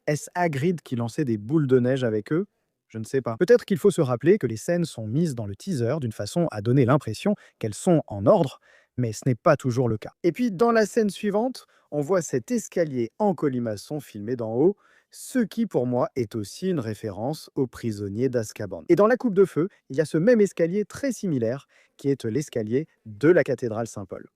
Est-ce Hagrid qui lançait des boules de neige avec eux? Je ne sais pas. Peut-être qu'il faut se rappeler que les scènes sont mises dans le teaser d'une façon à donner l'impression qu'elles sont en ordre, mais ce n'est pas toujours le cas. Et puis, dans la scène suivante, on voit cet escalier en colimaçon filmé d'en haut, ce qui, pour moi, est aussi une référence aux prisonniers d'Azkaban. Et dans la coupe de feu, il y a ce même escalier très similaire, qui est l'escalier de la cathédrale Saint-Paul.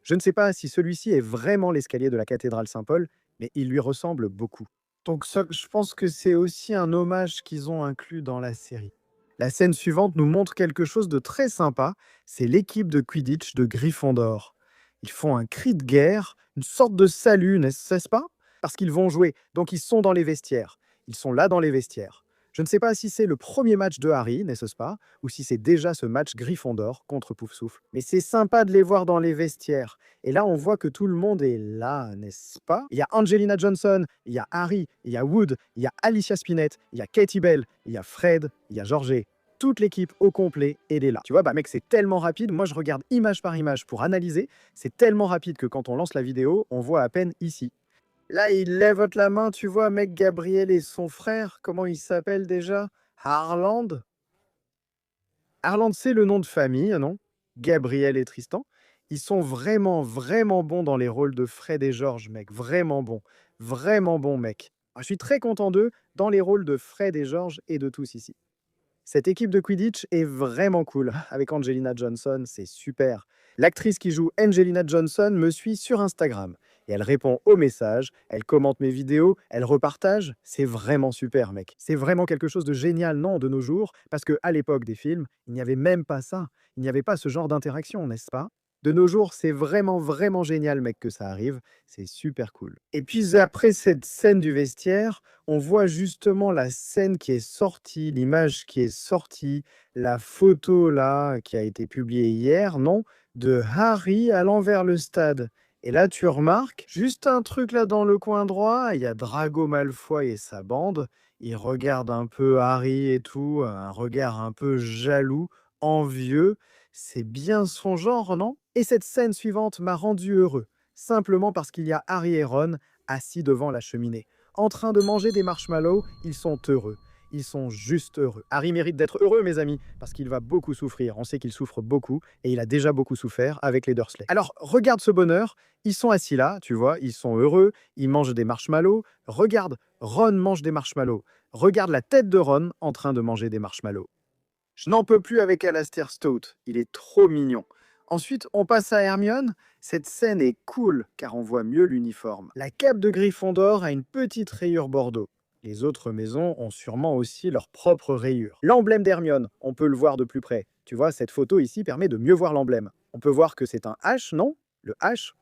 Je ne sais pas si celui-ci est vraiment l'escalier de la cathédrale Saint-Paul, mais il lui ressemble beaucoup. Donc ça, je pense que c'est aussi un hommage qu'ils ont inclus dans la série. La scène suivante nous montre quelque chose de très sympa, c'est l'équipe de Quidditch de Gryffondor. Ils font un cri de guerre, une sorte de salut, n'est-ce pas? Parce qu'ils vont jouer, donc ils sont dans les vestiaires. Ils sont là dans les vestiaires. Je ne sais pas si c'est le premier match de Harry, n'est-ce pas? Ou si c'est déjà ce match Gryffondor contre Poufsouffle. Mais c'est sympa de les voir dans les vestiaires. Et là, on voit que tout le monde est là, n'est-ce pas? Il y a Angelina Johnson, il y a Harry, il y a Wood, il y a Alicia Spinett, il y a Katie Bell, il y a Fred, il y a Georgie. Toute l'équipe au complet, elle est là. Tu vois, bah mec, c'est tellement rapide. Moi, je regarde image par image pour analyser. C'est tellement rapide que quand on lance la vidéo, on voit à peine ici. Là, il lève la main, tu vois, mec, Gabriel et son frère. Comment il s'appelle déjà? Harland? Harland, c'est le nom de famille, non? Gabriel et Tristan. Ils sont vraiment, vraiment bons dans les rôles de Fred et George, mec. Vraiment bons. Vraiment bons, mec. Je suis très content d'eux dans les rôles de Fred et George et de tous ici. Cette équipe de Quidditch est vraiment cool. Avec Angelina Johnson, c'est super. L'actrice qui joue Angelina Johnson me suit sur Instagram. Et elle répond aux messages, elle commente mes vidéos, elle repartage. C'est vraiment super, mec. C'est vraiment quelque chose de génial, non, de nos jours, parce qu'à l'époque des films, il n'y avait même pas ça. Il n'y avait pas ce genre d'interaction, n'est-ce pas? De nos jours, c'est vraiment, vraiment génial, mec, que ça arrive. C'est super cool. Et puis après cette scène du vestiaire, on voit justement la scène qui est sortie, l'image qui est sortie, la photo là qui a été publiée hier, non, de Harry allant vers le stade. Et là, tu remarques juste un truc là dans le coin droit, il y a Drago Malfoy et sa bande. Ils regardent un peu Harry et tout, un regard un peu jaloux, envieux. C'est bien son genre, non? Et cette scène suivante m'a rendu heureux, simplement parce qu'il y a Harry et Ron assis devant la cheminée. En train de manger des marshmallows, ils sont heureux. Ils sont juste heureux. Harry mérite d'être heureux, mes amis, parce qu'il va beaucoup souffrir. On sait qu'il souffre beaucoup, et il a déjà beaucoup souffert avec les Dursley. Alors, regarde ce bonheur. Ils sont assis là, tu vois, ils sont heureux, ils mangent des marshmallows. Regarde, Ron mange des marshmallows. Regarde la tête de Ron en train de manger des marshmallows. Je n'en peux plus avec Alastair Stout, il est trop mignon. Ensuite, on passe à Hermione. Cette scène est cool, car on voit mieux l'uniforme. La cape de Gryffondor a une petite rayure bordeaux. Les autres maisons ont sûrement aussi leur propre rayure. L'emblème d'Hermione, on peut le voir de plus près. Tu vois, cette photo ici permet de mieux voir l'emblème. On peut voir que c'est un H, non? Le H,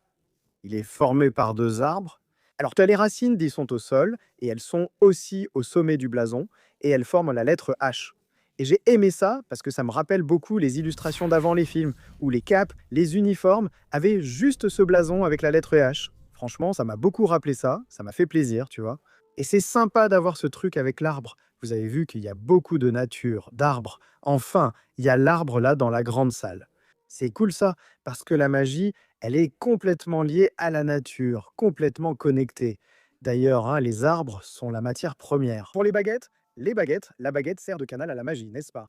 il est formé par deux arbres. Alors, tu as les racines qui sont au sol, et elles sont aussi au sommet du blason, et elles forment la lettre H. Et j'ai aimé ça parce que ça me rappelle beaucoup les illustrations d'avant les films, où les capes, les uniformes avaient juste ce blason avec la lettre H. Franchement, ça m'a beaucoup rappelé ça m'a fait plaisir, tu vois. Et c'est sympa d'avoir ce truc avec l'arbre. Vous avez vu qu'il y a beaucoup de nature, d'arbres. Enfin, il y a l'arbre là dans la grande salle. C'est cool ça, parce que la magie, elle est complètement liée à la nature, complètement connectée. D'ailleurs, hein, les arbres sont la matière première. Pour les baguettes, la baguette sert de canal à la magie, n'est-ce pas?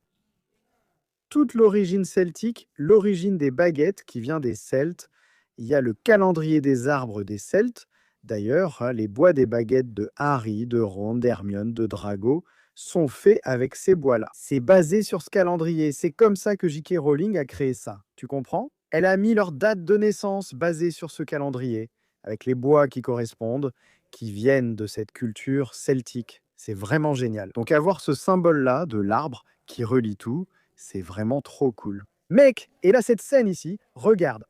Toute l'origine celtique, l'origine des baguettes qui vient des Celtes. Il y a le calendrier des arbres des Celtes. D'ailleurs, hein, les bois des baguettes de Harry, de Ron, d'Hermione, de Drago sont faits avec ces bois-là. C'est basé sur ce calendrier. C'est comme ça que J.K. Rowling a créé ça. Tu comprends? Elle a mis leur date de naissance basée sur ce calendrier, avec les bois qui correspondent, qui viennent de cette culture celtique. C'est vraiment génial. Donc avoir ce symbole-là de l'arbre qui relie tout, c'est vraiment trop cool. Mec, et là cette scène ici, regarde,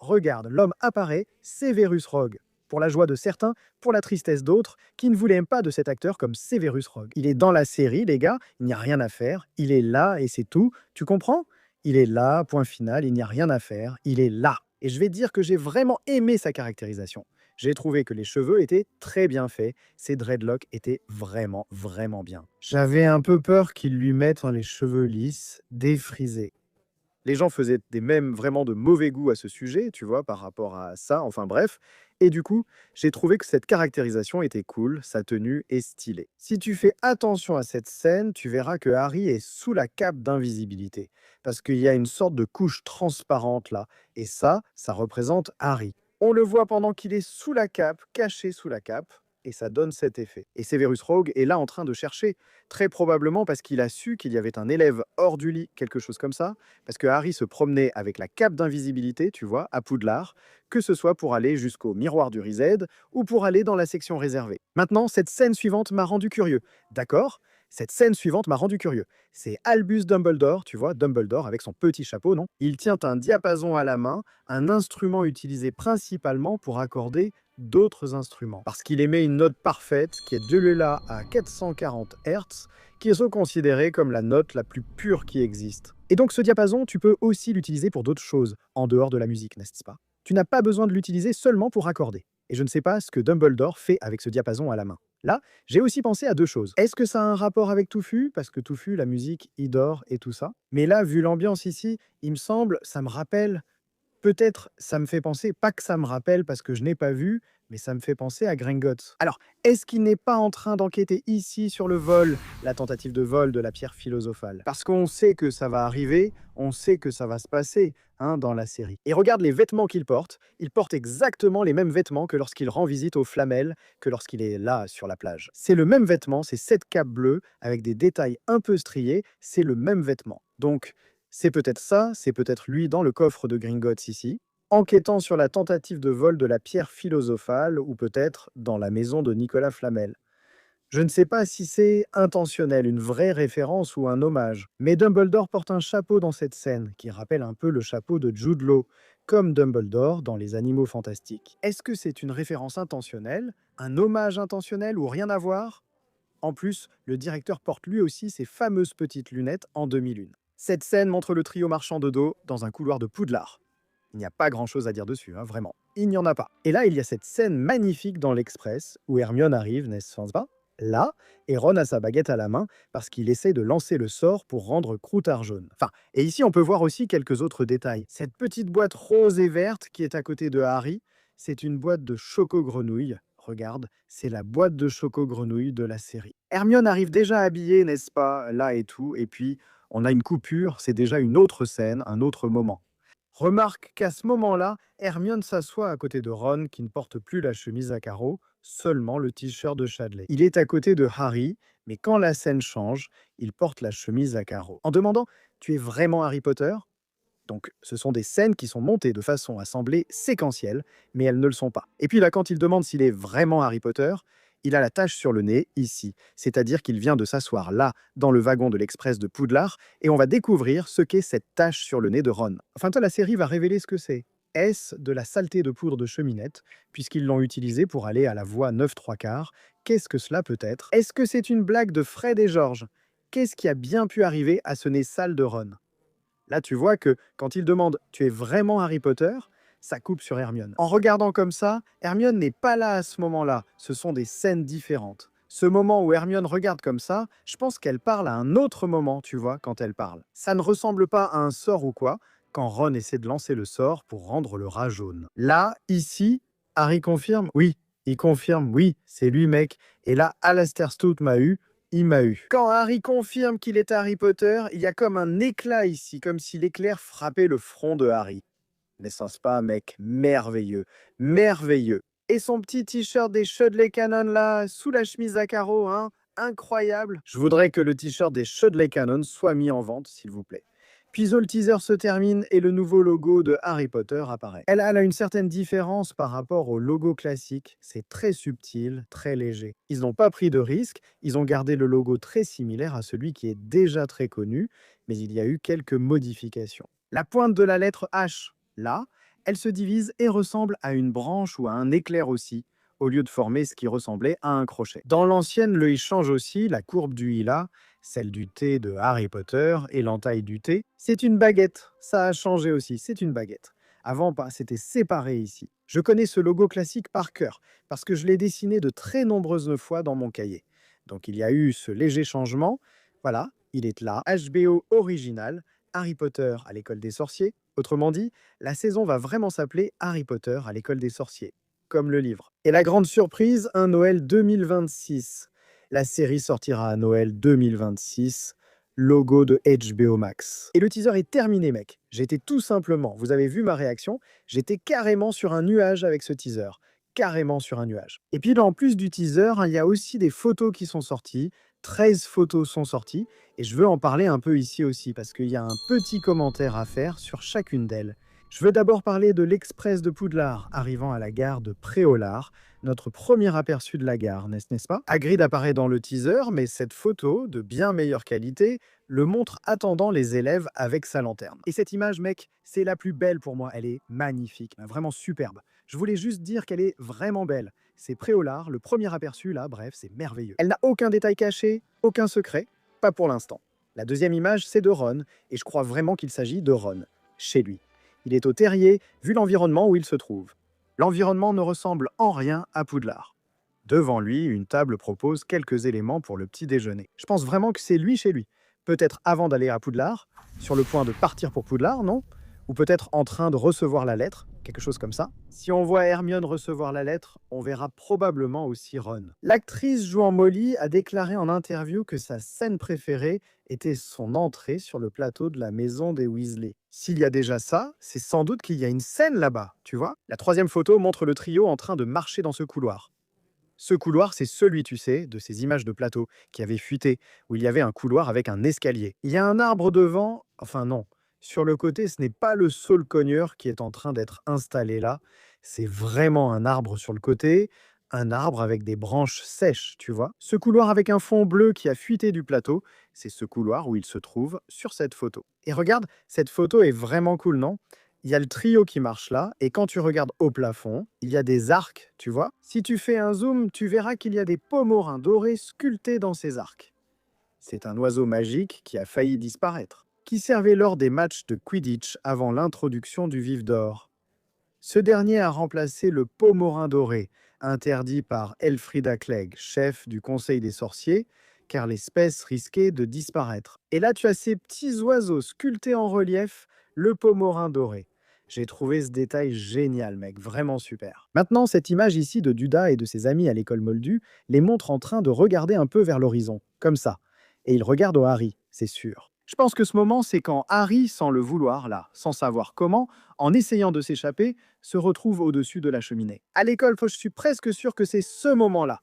l'homme apparaît, Severus Rogue. Pour la joie de certains, pour la tristesse d'autres, qui ne voulaient pas de cet acteur comme Severus Rogue. Il est dans la série, les gars, il n'y a rien à faire, il est là et c'est tout, tu comprends? Il est là, point final, il n'y a rien à faire, il est là. Et je vais dire que j'ai vraiment aimé sa caractérisation. J'ai trouvé que les cheveux étaient très bien faits, ses dreadlocks étaient vraiment, vraiment bien. J'avais un peu peur qu'ils lui mettent les cheveux lisses, défrisés. Les gens faisaient des mèmes vraiment de mauvais goût à ce sujet, tu vois, par rapport à ça, enfin bref. Et du coup, j'ai trouvé que cette caractérisation était cool, sa tenue est stylée. Si tu fais attention à cette scène, tu verras que Harry est sous la cape d'invisibilité, parce qu'il y a une sorte de couche transparente là, et ça représente Harry. On le voit pendant qu'il est sous la cape, caché sous la cape, et ça donne cet effet. Et Severus Rogue est là en train de chercher, très probablement parce qu'il a su qu'il y avait un élève hors du lit, quelque chose comme ça, parce que Harry se promenait avec la cape d'invisibilité, tu vois, à Poudlard, que ce soit pour aller jusqu'au miroir du Riséd ou pour aller dans la section réservée. Maintenant, cette scène suivante m'a rendu curieux. D'accord? Cette scène suivante m'a rendu curieux. C'est Albus Dumbledore, tu vois, Dumbledore avec son petit chapeau, non? Il tient un diapason à la main, un instrument utilisé principalement pour accorder d'autres instruments. Parce qu'il émet une note parfaite qui est de là à 440 Hz, qui sont considérés comme la note la plus pure qui existe. Et donc ce diapason, tu peux aussi l'utiliser pour d'autres choses, en dehors de la musique, n'est-ce pas? Tu n'as pas besoin de l'utiliser seulement pour accorder. Et je ne sais pas ce que Dumbledore fait avec ce diapason à la main. Là, j'ai aussi pensé à deux choses. Est-ce que ça a un rapport avec Touffu? Parce que Touffu, la musique, il dort et tout ça. Mais là, vu l'ambiance ici, il me semble, ça me rappelle. Peut-être ça me fait penser, pas que ça me rappelle parce que je n'ai pas vu, mais ça me fait penser à Gringotts. Alors, est-ce qu'il n'est pas en train d'enquêter ici sur le vol, la tentative de vol de la pierre philosophale? Parce qu'on sait que ça va arriver, on sait que ça va se passer dans la série. Et regarde les vêtements qu'il porte. Il porte exactement les mêmes vêtements que lorsqu'il rend visite aux Flamel, que lorsqu'il est là sur la plage. C'est le même vêtement, c'est cette cape bleue avec des détails un peu striés, c'est le même vêtement. Donc, c'est peut-être ça, c'est peut-être lui dans le coffre de Gringotts ici, enquêtant sur la tentative de vol de la pierre philosophale, ou peut-être dans la maison de Nicolas Flamel. Je ne sais pas si c'est intentionnel, une vraie référence ou un hommage, mais Dumbledore porte un chapeau dans cette scène, qui rappelle un peu le chapeau de Jude Law, comme Dumbledore dans Les Animaux Fantastiques. Est-ce que c'est une référence intentionnelle, un hommage intentionnel ou rien à voir? En plus, le directeur porte lui aussi ses fameuses petites lunettes en demi-lune. Cette scène montre le trio marchand de dos dans un couloir de Poudlard. Il n'y a pas grand-chose à dire dessus, vraiment. Il n'y en a pas. Et là, il y a cette scène magnifique dans l'Express où Hermione arrive, n'est-ce pas? Là, et Ron a sa baguette à la main parce qu'il essaie de lancer le sort pour rendre Croutard jaune. Enfin, et ici, on peut voir aussi quelques autres détails. Cette petite boîte rose et verte qui est à côté de Harry, c'est une boîte de choco-grenouille. Regarde, c'est la boîte de choco-grenouille de la série. Hermione arrive déjà habillée, n'est-ce pas? Là et tout, et puis on a une coupure, c'est déjà une autre scène, un autre moment. Remarque qu'à ce moment-là, Hermione s'assoit à côté de Ron qui ne porte plus la chemise à carreaux, seulement le t-shirt de Chadley. Il est à côté de Harry, mais quand la scène change, il porte la chemise à carreaux. En demandant Tu es vraiment Harry Potter? Donc ce sont des scènes qui sont montées de façon à sembler séquentielles, mais elles ne le sont pas. Et puis là, quand il demande s'il est vraiment Harry Potter, il a la tache sur le nez, ici. C'est-à-dire qu'il vient de s'asseoir là, dans le wagon de l'Express de Poudlard, et on va découvrir ce qu'est cette tache sur le nez de Ron. Enfin, toi, la série va révéler ce que c'est. Est-ce de la saleté de poudre de cheminette, puisqu'ils l'ont utilisé pour aller à la voie 9 3/4? Qu'est-ce que cela peut être? Est-ce que c'est une blague de Fred et George? Qu'est-ce qui a bien pu arriver à ce nez sale de Ron? Là, tu vois que quand il demande Tu es vraiment Harry Potter? Ça coupe sur Hermione. En regardant comme ça, Hermione n'est pas là à ce moment-là. Ce sont des scènes différentes. Ce moment où Hermione regarde comme ça, je pense qu'elle parle à un autre moment, tu vois, quand elle parle. Ça ne ressemble pas à un sort ou quoi, quand Ron essaie de lancer le sort pour rendre le rat jaune. Là, ici, Harry confirme Oui, il confirme Oui, c'est lui, mec. Et là, Alastair Stout m'a eu. Il m'a eu. Quand Harry confirme qu'il est Harry Potter, il y a comme un éclat ici, comme si l'éclair frappait le front de Harry. N'est-ce pas, mec? Merveilleux. Merveilleux. Et son petit t-shirt des Chudley Cannon là, sous la chemise à carreaux, incroyable. Je voudrais que le t-shirt des Chudley Cannon soit mis en vente, s'il vous plaît. Puis le teaser se termine et le nouveau logo de Harry Potter apparaît. Elle a une certaine différence par rapport au logo classique. C'est très subtil, très léger. Ils n'ont pas pris de risque, ils ont gardé le logo très similaire à celui qui est déjà très connu, mais il y a eu quelques modifications. La pointe de la lettre H, là, elle se divise et ressemble à une branche ou à un éclair aussi, au lieu de former ce qui ressemblait à un crochet. Dans l'ancienne, le I change aussi, la courbe du I là, celle du T de Harry Potter et l'entaille du T, c'est une baguette. Ça a changé aussi, c'est une baguette. Avant, c'était séparé ici. Je connais ce logo classique par cœur, parce que je l'ai dessiné de très nombreuses fois dans mon cahier. Donc il y a eu ce léger changement. Voilà, il est là, HBO original, Harry Potter à l'école des sorciers. Autrement dit, la saison va vraiment s'appeler Harry Potter à l'école des sorciers, comme le livre. Et la grande surprise, un Noël 2026. La série sortira à Noël 2026, logo de HBO Max. Et le teaser est terminé, mec. J'étais tout simplement, vous avez vu ma réaction, j'étais carrément sur un nuage avec ce teaser. Carrément sur un nuage. Et puis, en plus du teaser, il y a aussi des photos qui sont sorties. 13 photos sont sorties. Et je veux en parler un peu ici aussi, parce qu'il y a un petit commentaire à faire sur chacune d'elles. Je veux d'abord parler de l'Express de Poudlard, arrivant à la gare de Préolard, notre premier aperçu de la gare, n'est-ce pas? Hagrid apparaît dans le teaser, mais cette photo, de bien meilleure qualité, le montre attendant les élèves avec sa lanterne. Et cette image, mec, c'est la plus belle pour moi, elle est magnifique, vraiment superbe. Je voulais juste dire qu'elle est vraiment belle. C'est Préolard, le premier aperçu, là, bref, c'est merveilleux. Elle n'a aucun détail caché, aucun secret, pas pour l'instant. La deuxième image, c'est de Ron, et je crois vraiment qu'il s'agit de Ron, chez lui. Il est au terrier, vu l'environnement où il se trouve. L'environnement ne ressemble en rien à Poudlard. Devant lui, une table propose quelques éléments pour le petit déjeuner. Je pense vraiment que c'est lui chez lui. Peut-être avant d'aller à Poudlard, sur le point de partir pour Poudlard, non? Ou peut-être en train de recevoir la lettre, quelque chose comme ça. Si on voit Hermione recevoir la lettre, on verra probablement aussi Ron. L'actrice jouant Molly a déclaré en interview que sa scène préférée était son entrée sur le plateau de la maison des Weasley. S'il y a déjà ça, c'est sans doute qu'il y a une scène là-bas, tu vois? La troisième photo montre le trio en train de marcher dans ce couloir. Ce couloir, c'est celui, tu sais, de ces images de plateau qui avaient fuité, où il y avait un couloir avec un escalier. Il y a un arbre devant, enfin non. Sur le côté, ce n'est pas le saule cogneur qui est en train d'être installé là. C'est vraiment un arbre sur le côté, un arbre avec des branches sèches, tu vois. Ce couloir avec un fond bleu qui a fuité du plateau, c'est ce couloir où il se trouve sur cette photo. Et regarde, cette photo est vraiment cool, non? Il y a le trio qui marche là, et quand tu regardes au plafond, il y a des arcs, tu vois. Si tu fais un zoom, tu verras qu'il y a des pommerins dorés sculptés dans ces arcs. C'est un oiseau magique qui a failli disparaître, qui servait lors des matchs de Quidditch avant l'introduction du vif d'or. Ce dernier a remplacé le pommerin doré, interdit par Elfrida Clegg, chef du Conseil des sorciers, car l'espèce risquait de disparaître. Et là, tu as ces petits oiseaux sculptés en relief, le pommerin doré. J'ai trouvé ce détail génial, mec, vraiment super. Maintenant, cette image ici de Duda et de ses amis à l'école Moldu les montre en train de regarder un peu vers l'horizon, comme ça. Et ils regardent au Harry, c'est sûr. Je pense que ce moment, c'est quand Harry, sans le vouloir, là, sans savoir comment, en essayant de s'échapper, se retrouve au-dessus de la cheminée. À l'école, je suis presque sûr que c'est ce moment-là.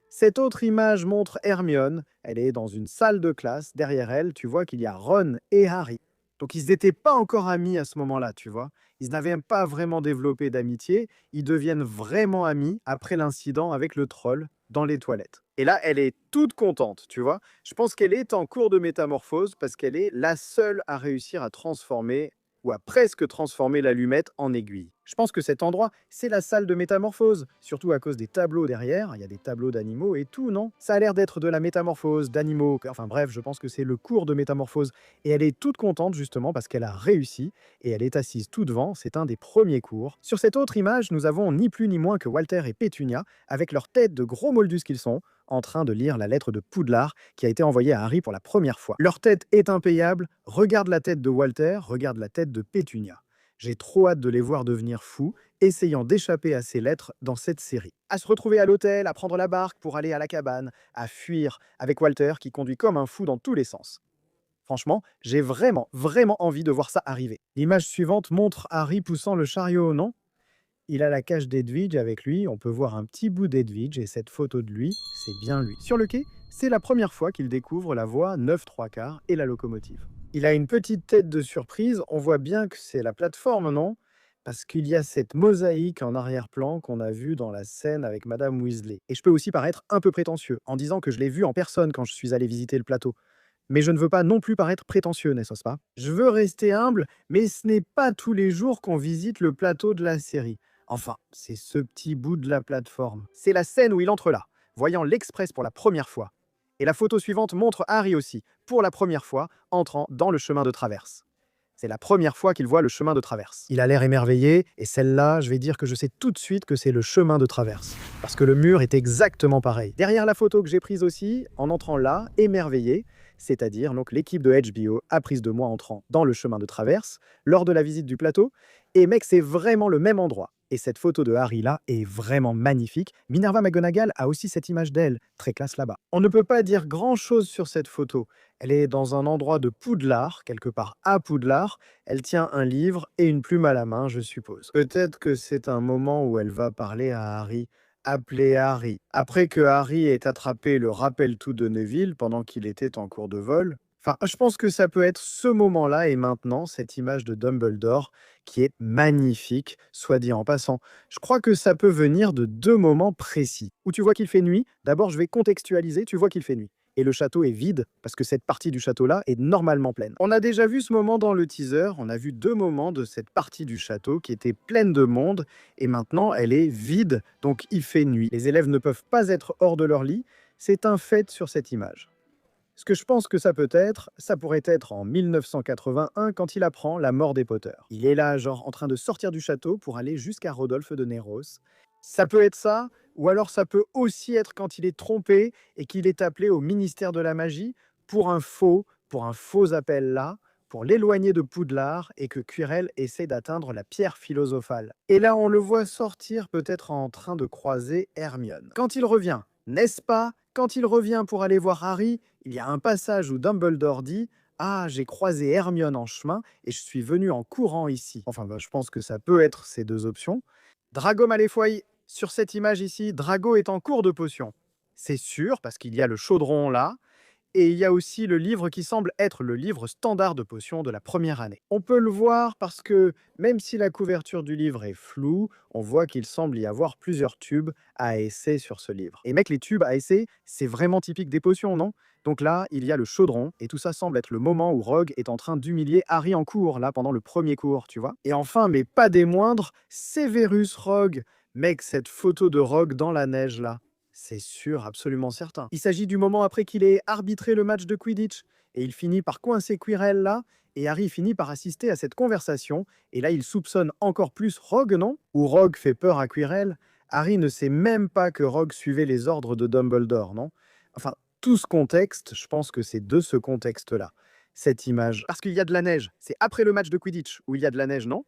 Cette autre image montre Hermione. Elle est dans une salle de classe. Derrière elle, tu vois qu'il y a Ron et Harry. Donc ils n'étaient pas encore amis à ce moment-là, tu vois. Ils n'avaient pas vraiment développé d'amitié. Ils deviennent vraiment amis après l'incident avec le troll dans les toilettes. Et là, elle est toute contente, tu vois. Je pense qu'elle est en cours de métamorphose parce qu'elle est la seule à réussir à transformer ou à presque transformer l'allumette en aiguille. Je pense que cet endroit, c'est la salle de métamorphose, surtout à cause des tableaux derrière. Il y a des tableaux d'animaux et tout, non? Ça a l'air d'être de la métamorphose d'animaux. Enfin bref, je pense que c'est le cours de métamorphose. Et elle est toute contente justement parce qu'elle a réussi et elle est assise tout devant. C'est un des premiers cours. Sur cette autre image, nous avons ni plus ni moins que Walter et Pétunia, avec leur tête de gros moldus qu'ils sont, en train de lire la lettre de Poudlard qui a été envoyée à Harry pour la première fois. Leur tête est impayable. Regarde la tête de Walter, regarde la tête de Pétunia. J'ai trop hâte de les voir devenir fous, essayant d'échapper à ces lettres dans cette série. À se retrouver à l'hôtel, à prendre la barque pour aller à la cabane, à fuir avec Walter qui conduit comme un fou dans tous les sens. Franchement, j'ai vraiment envie de voir ça arriver. L'image suivante montre Harry poussant le chariot, non? Il a la cage d'Edwidge avec lui, on peut voir un petit bout d'Edwidge et cette photo de lui, c'est bien lui. Sur le quai, c'est la première fois qu'il découvre la voie 9 3/4 et la locomotive. Il a une petite tête de surprise, on voit bien que c'est la plateforme, non? Parce qu'il y a cette mosaïque en arrière-plan qu'on a vue dans la scène avec Madame Weasley. Et je peux aussi paraître un peu prétentieux en disant que je l'ai vu en personne quand je suis allé visiter le plateau. Mais je ne veux pas non plus paraître prétentieux, n'est-ce pas? Je veux rester humble, mais ce n'est pas tous les jours qu'on visite le plateau de la série. Enfin, c'est ce petit bout de la plateforme. C'est la scène où il entre là, voyant l'Express pour la première fois. Et la photo suivante montre Harry aussi, pour la première fois, entrant dans le chemin de traverse. C'est la première fois qu'il voit le chemin de traverse. Il a l'air émerveillé, et celle-là, je vais dire que je sais tout de suite que c'est le chemin de traverse. Parce que le mur est exactement pareil. Derrière la photo que j'ai prise aussi, en entrant là, émerveillé, c'est-à-dire donc l'équipe de HBO a prise de moi entrant dans le chemin de traverse lors de la visite du plateau. Et mec, c'est vraiment le même endroit. Et cette photo de Harry là est vraiment magnifique. Minerva McGonagall a aussi cette image d'elle, très classe là-bas. On ne peut pas dire grand-chose sur cette photo. Elle est dans un endroit de Poudlard, quelque part à Poudlard. Elle tient un livre et une plume à la main, je suppose. Peut-être que c'est un moment où elle va parler à Harry. Appeler Harry. Après que Harry ait attrapé le rappel-tout de Neville pendant qu'il était en cours de vol. Enfin, je pense que ça peut être ce moment-là et maintenant, cette image de Dumbledore qui est magnifique, soit dit en passant. Je crois que ça peut venir de deux moments précis. Où tu vois qu'il fait nuit, d'abord je vais contextualiser, tu vois qu'il fait nuit. Et le château est vide, parce que cette partie du château-là est normalement pleine. On a déjà vu ce moment dans le teaser, on a vu deux moments de cette partie du château qui était pleine de monde, et maintenant elle est vide, donc il fait nuit. Les élèves ne peuvent pas être hors de leur lit, c'est un fait sur cette image. Ce que je pense que ça peut être, ça pourrait être en 1981 quand il apprend la mort des Potter. Il est là, genre, en train de sortir du château pour aller jusqu'à Rodolphe de Néros. Ça peut être ça, ou alors ça peut aussi être quand il est trompé et qu'il est appelé au ministère de la magie pour un faux appel là, pour l'éloigner de Poudlard et que Quirrell essaie d'atteindre la pierre philosophale. Et là, on le voit sortir peut-être en train de croiser Hermione. Quand il revient, n'est-ce pas? Quand il revient pour aller voir Harry, il y a un passage où Dumbledore dit « Ah, j'ai croisé Hermione en chemin et je suis venu en courant ici. » Enfin, je pense que ça peut être ces deux options. Drago Malfoy, sur cette image ici, Drago est en cours de potion. C'est sûr, parce qu'il y a le chaudron là, et il y a aussi le livre qui semble être le livre standard de potions de la première année. On peut le voir parce que, même si la couverture du livre est floue, on voit qu'il semble y avoir plusieurs tubes à essai sur ce livre. Et mec, les tubes à essai, c'est vraiment typique des potions, non? Donc là, il y a le chaudron, et tout ça semble être le moment où Rogue est en train d'humilier Harry en cours, là, pendant le premier cours, tu vois? Et enfin, mais pas des moindres, Severus Rogue. Mec, cette photo de Rogue dans la neige, là. C'est sûr, absolument certain. Il s'agit du moment après qu'il ait arbitré le match de Quidditch. Et il finit par coincer Quirrell là, et Harry finit par assister à cette conversation. Et là, il soupçonne encore plus Rogue, non? Ou Rogue fait peur à Quirrell. Harry ne sait même pas que Rogue suivait les ordres de Dumbledore, non? Enfin, tout ce contexte, je pense que c'est de ce contexte-là. Cette image. Parce qu'il y a de la neige. C'est après le match de Quidditch où il y a de la neige, non?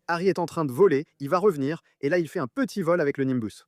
Harry est en train de voler, il va revenir, et là, il fait un petit vol avec le Nimbus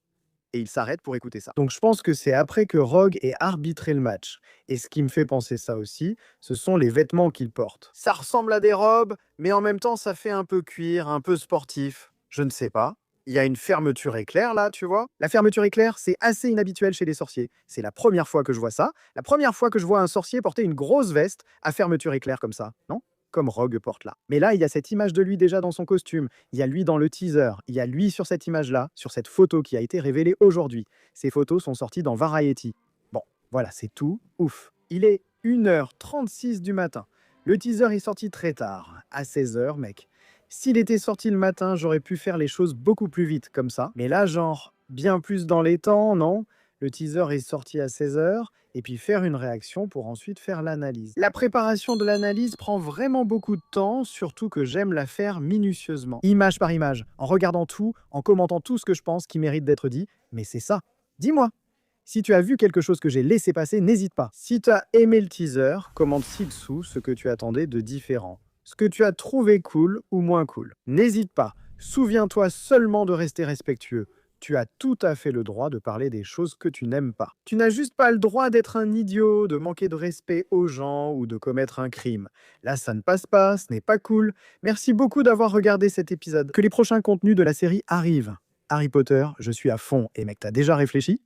et il s'arrête pour écouter ça. Donc je pense que c'est après que Rogue ait arbitré le match. Et ce qui me fait penser ça aussi, ce sont les vêtements qu'il porte. Ça ressemble à des robes, mais en même temps ça fait un peu cuir, un peu sportif. Je ne sais pas. Il y a une fermeture éclair là, tu vois. La fermeture éclair, c'est assez inhabituel chez les sorciers. C'est la première fois que je vois ça. La première fois que je vois un sorcier porter une grosse veste à fermeture éclair comme ça, non? Comme Rogue porte là. Mais là, il y a cette image de lui déjà dans son costume, il y a lui dans le teaser, il y a lui sur cette image-là, sur cette photo qui a été révélée aujourd'hui. Ces photos sont sorties dans Variety. Bon, voilà, c'est tout. Ouf. Il est 1h36 du matin. Le teaser est sorti très tard, à 16h, mec. S'il était sorti le matin, j'aurais pu faire les choses beaucoup plus vite, comme ça. Mais là, genre, bien plus dans les temps, non? Le teaser est sorti à 16h, et puis faire une réaction pour ensuite faire l'analyse. La préparation de l'analyse prend vraiment beaucoup de temps, surtout que j'aime la faire minutieusement. Image par image, en regardant tout, en commentant tout ce que je pense qui mérite d'être dit, mais c'est ça. Dis-moi, si tu as vu quelque chose que j'ai laissé passer, n'hésite pas. Si tu as aimé le teaser, commente ci-dessous ce que tu attendais de différent. Ce que tu as trouvé cool ou moins cool. N'hésite pas, souviens-toi seulement de rester respectueux. Tu as tout à fait le droit de parler des choses que tu n'aimes pas. Tu n'as juste pas le droit d'être un idiot, de manquer de respect aux gens ou de commettre un crime. Là, ça ne passe pas, ce n'est pas cool. Merci beaucoup d'avoir regardé cet épisode. Que les prochains contenus de la série arrivent. Harry Potter, je suis à fond. Et mec, t'as déjà réfléchi?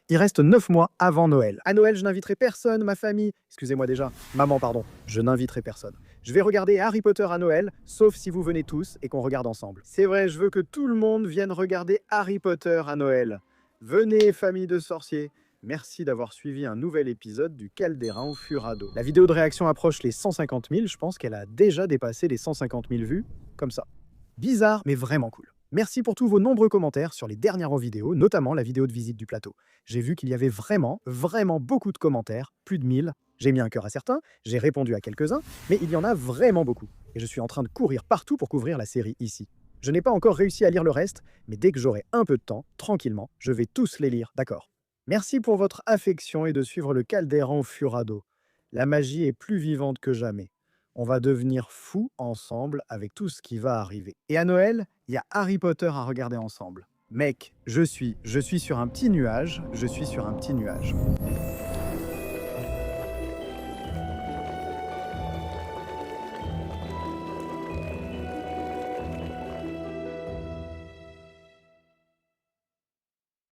Il reste 9 mois avant Noël. À Noël, je n'inviterai personne, ma famille. Excusez-moi déjà. Maman, pardon. Je n'inviterai personne. Je vais regarder Harry Potter à Noël, sauf si vous venez tous et qu'on regarde ensemble. C'est vrai, je veux que tout le monde vienne regarder Harry Potter à Noël. Venez, famille de sorciers. Merci d'avoir suivi un nouvel épisode du Calderin au Furado. La vidéo de réaction approche les 150 000. Je pense qu'elle a déjà dépassé les 150 000 vues. Comme ça. Bizarre, mais vraiment cool. Merci pour tous vos nombreux commentaires sur les dernières vidéos, notamment la vidéo de visite du plateau. J'ai vu qu'il y avait vraiment beaucoup de commentaires, plus de 1000. J'ai mis un cœur à certains, j'ai répondu à quelques-uns, mais il y en a vraiment beaucoup. Et je suis en train de courir partout pour couvrir la série ici. Je n'ai pas encore réussi à lire le reste, mais dès que j'aurai un peu de temps, tranquillement, je vais tous les lire, d'accord? Merci pour votre affection et de suivre le Calderan Furado. La magie est plus vivante que jamais. On va devenir fous ensemble avec tout ce qui va arriver. Et à Noël, il y a Harry Potter à regarder ensemble. Mec, je suis sur un petit nuage, je suis sur un petit nuage.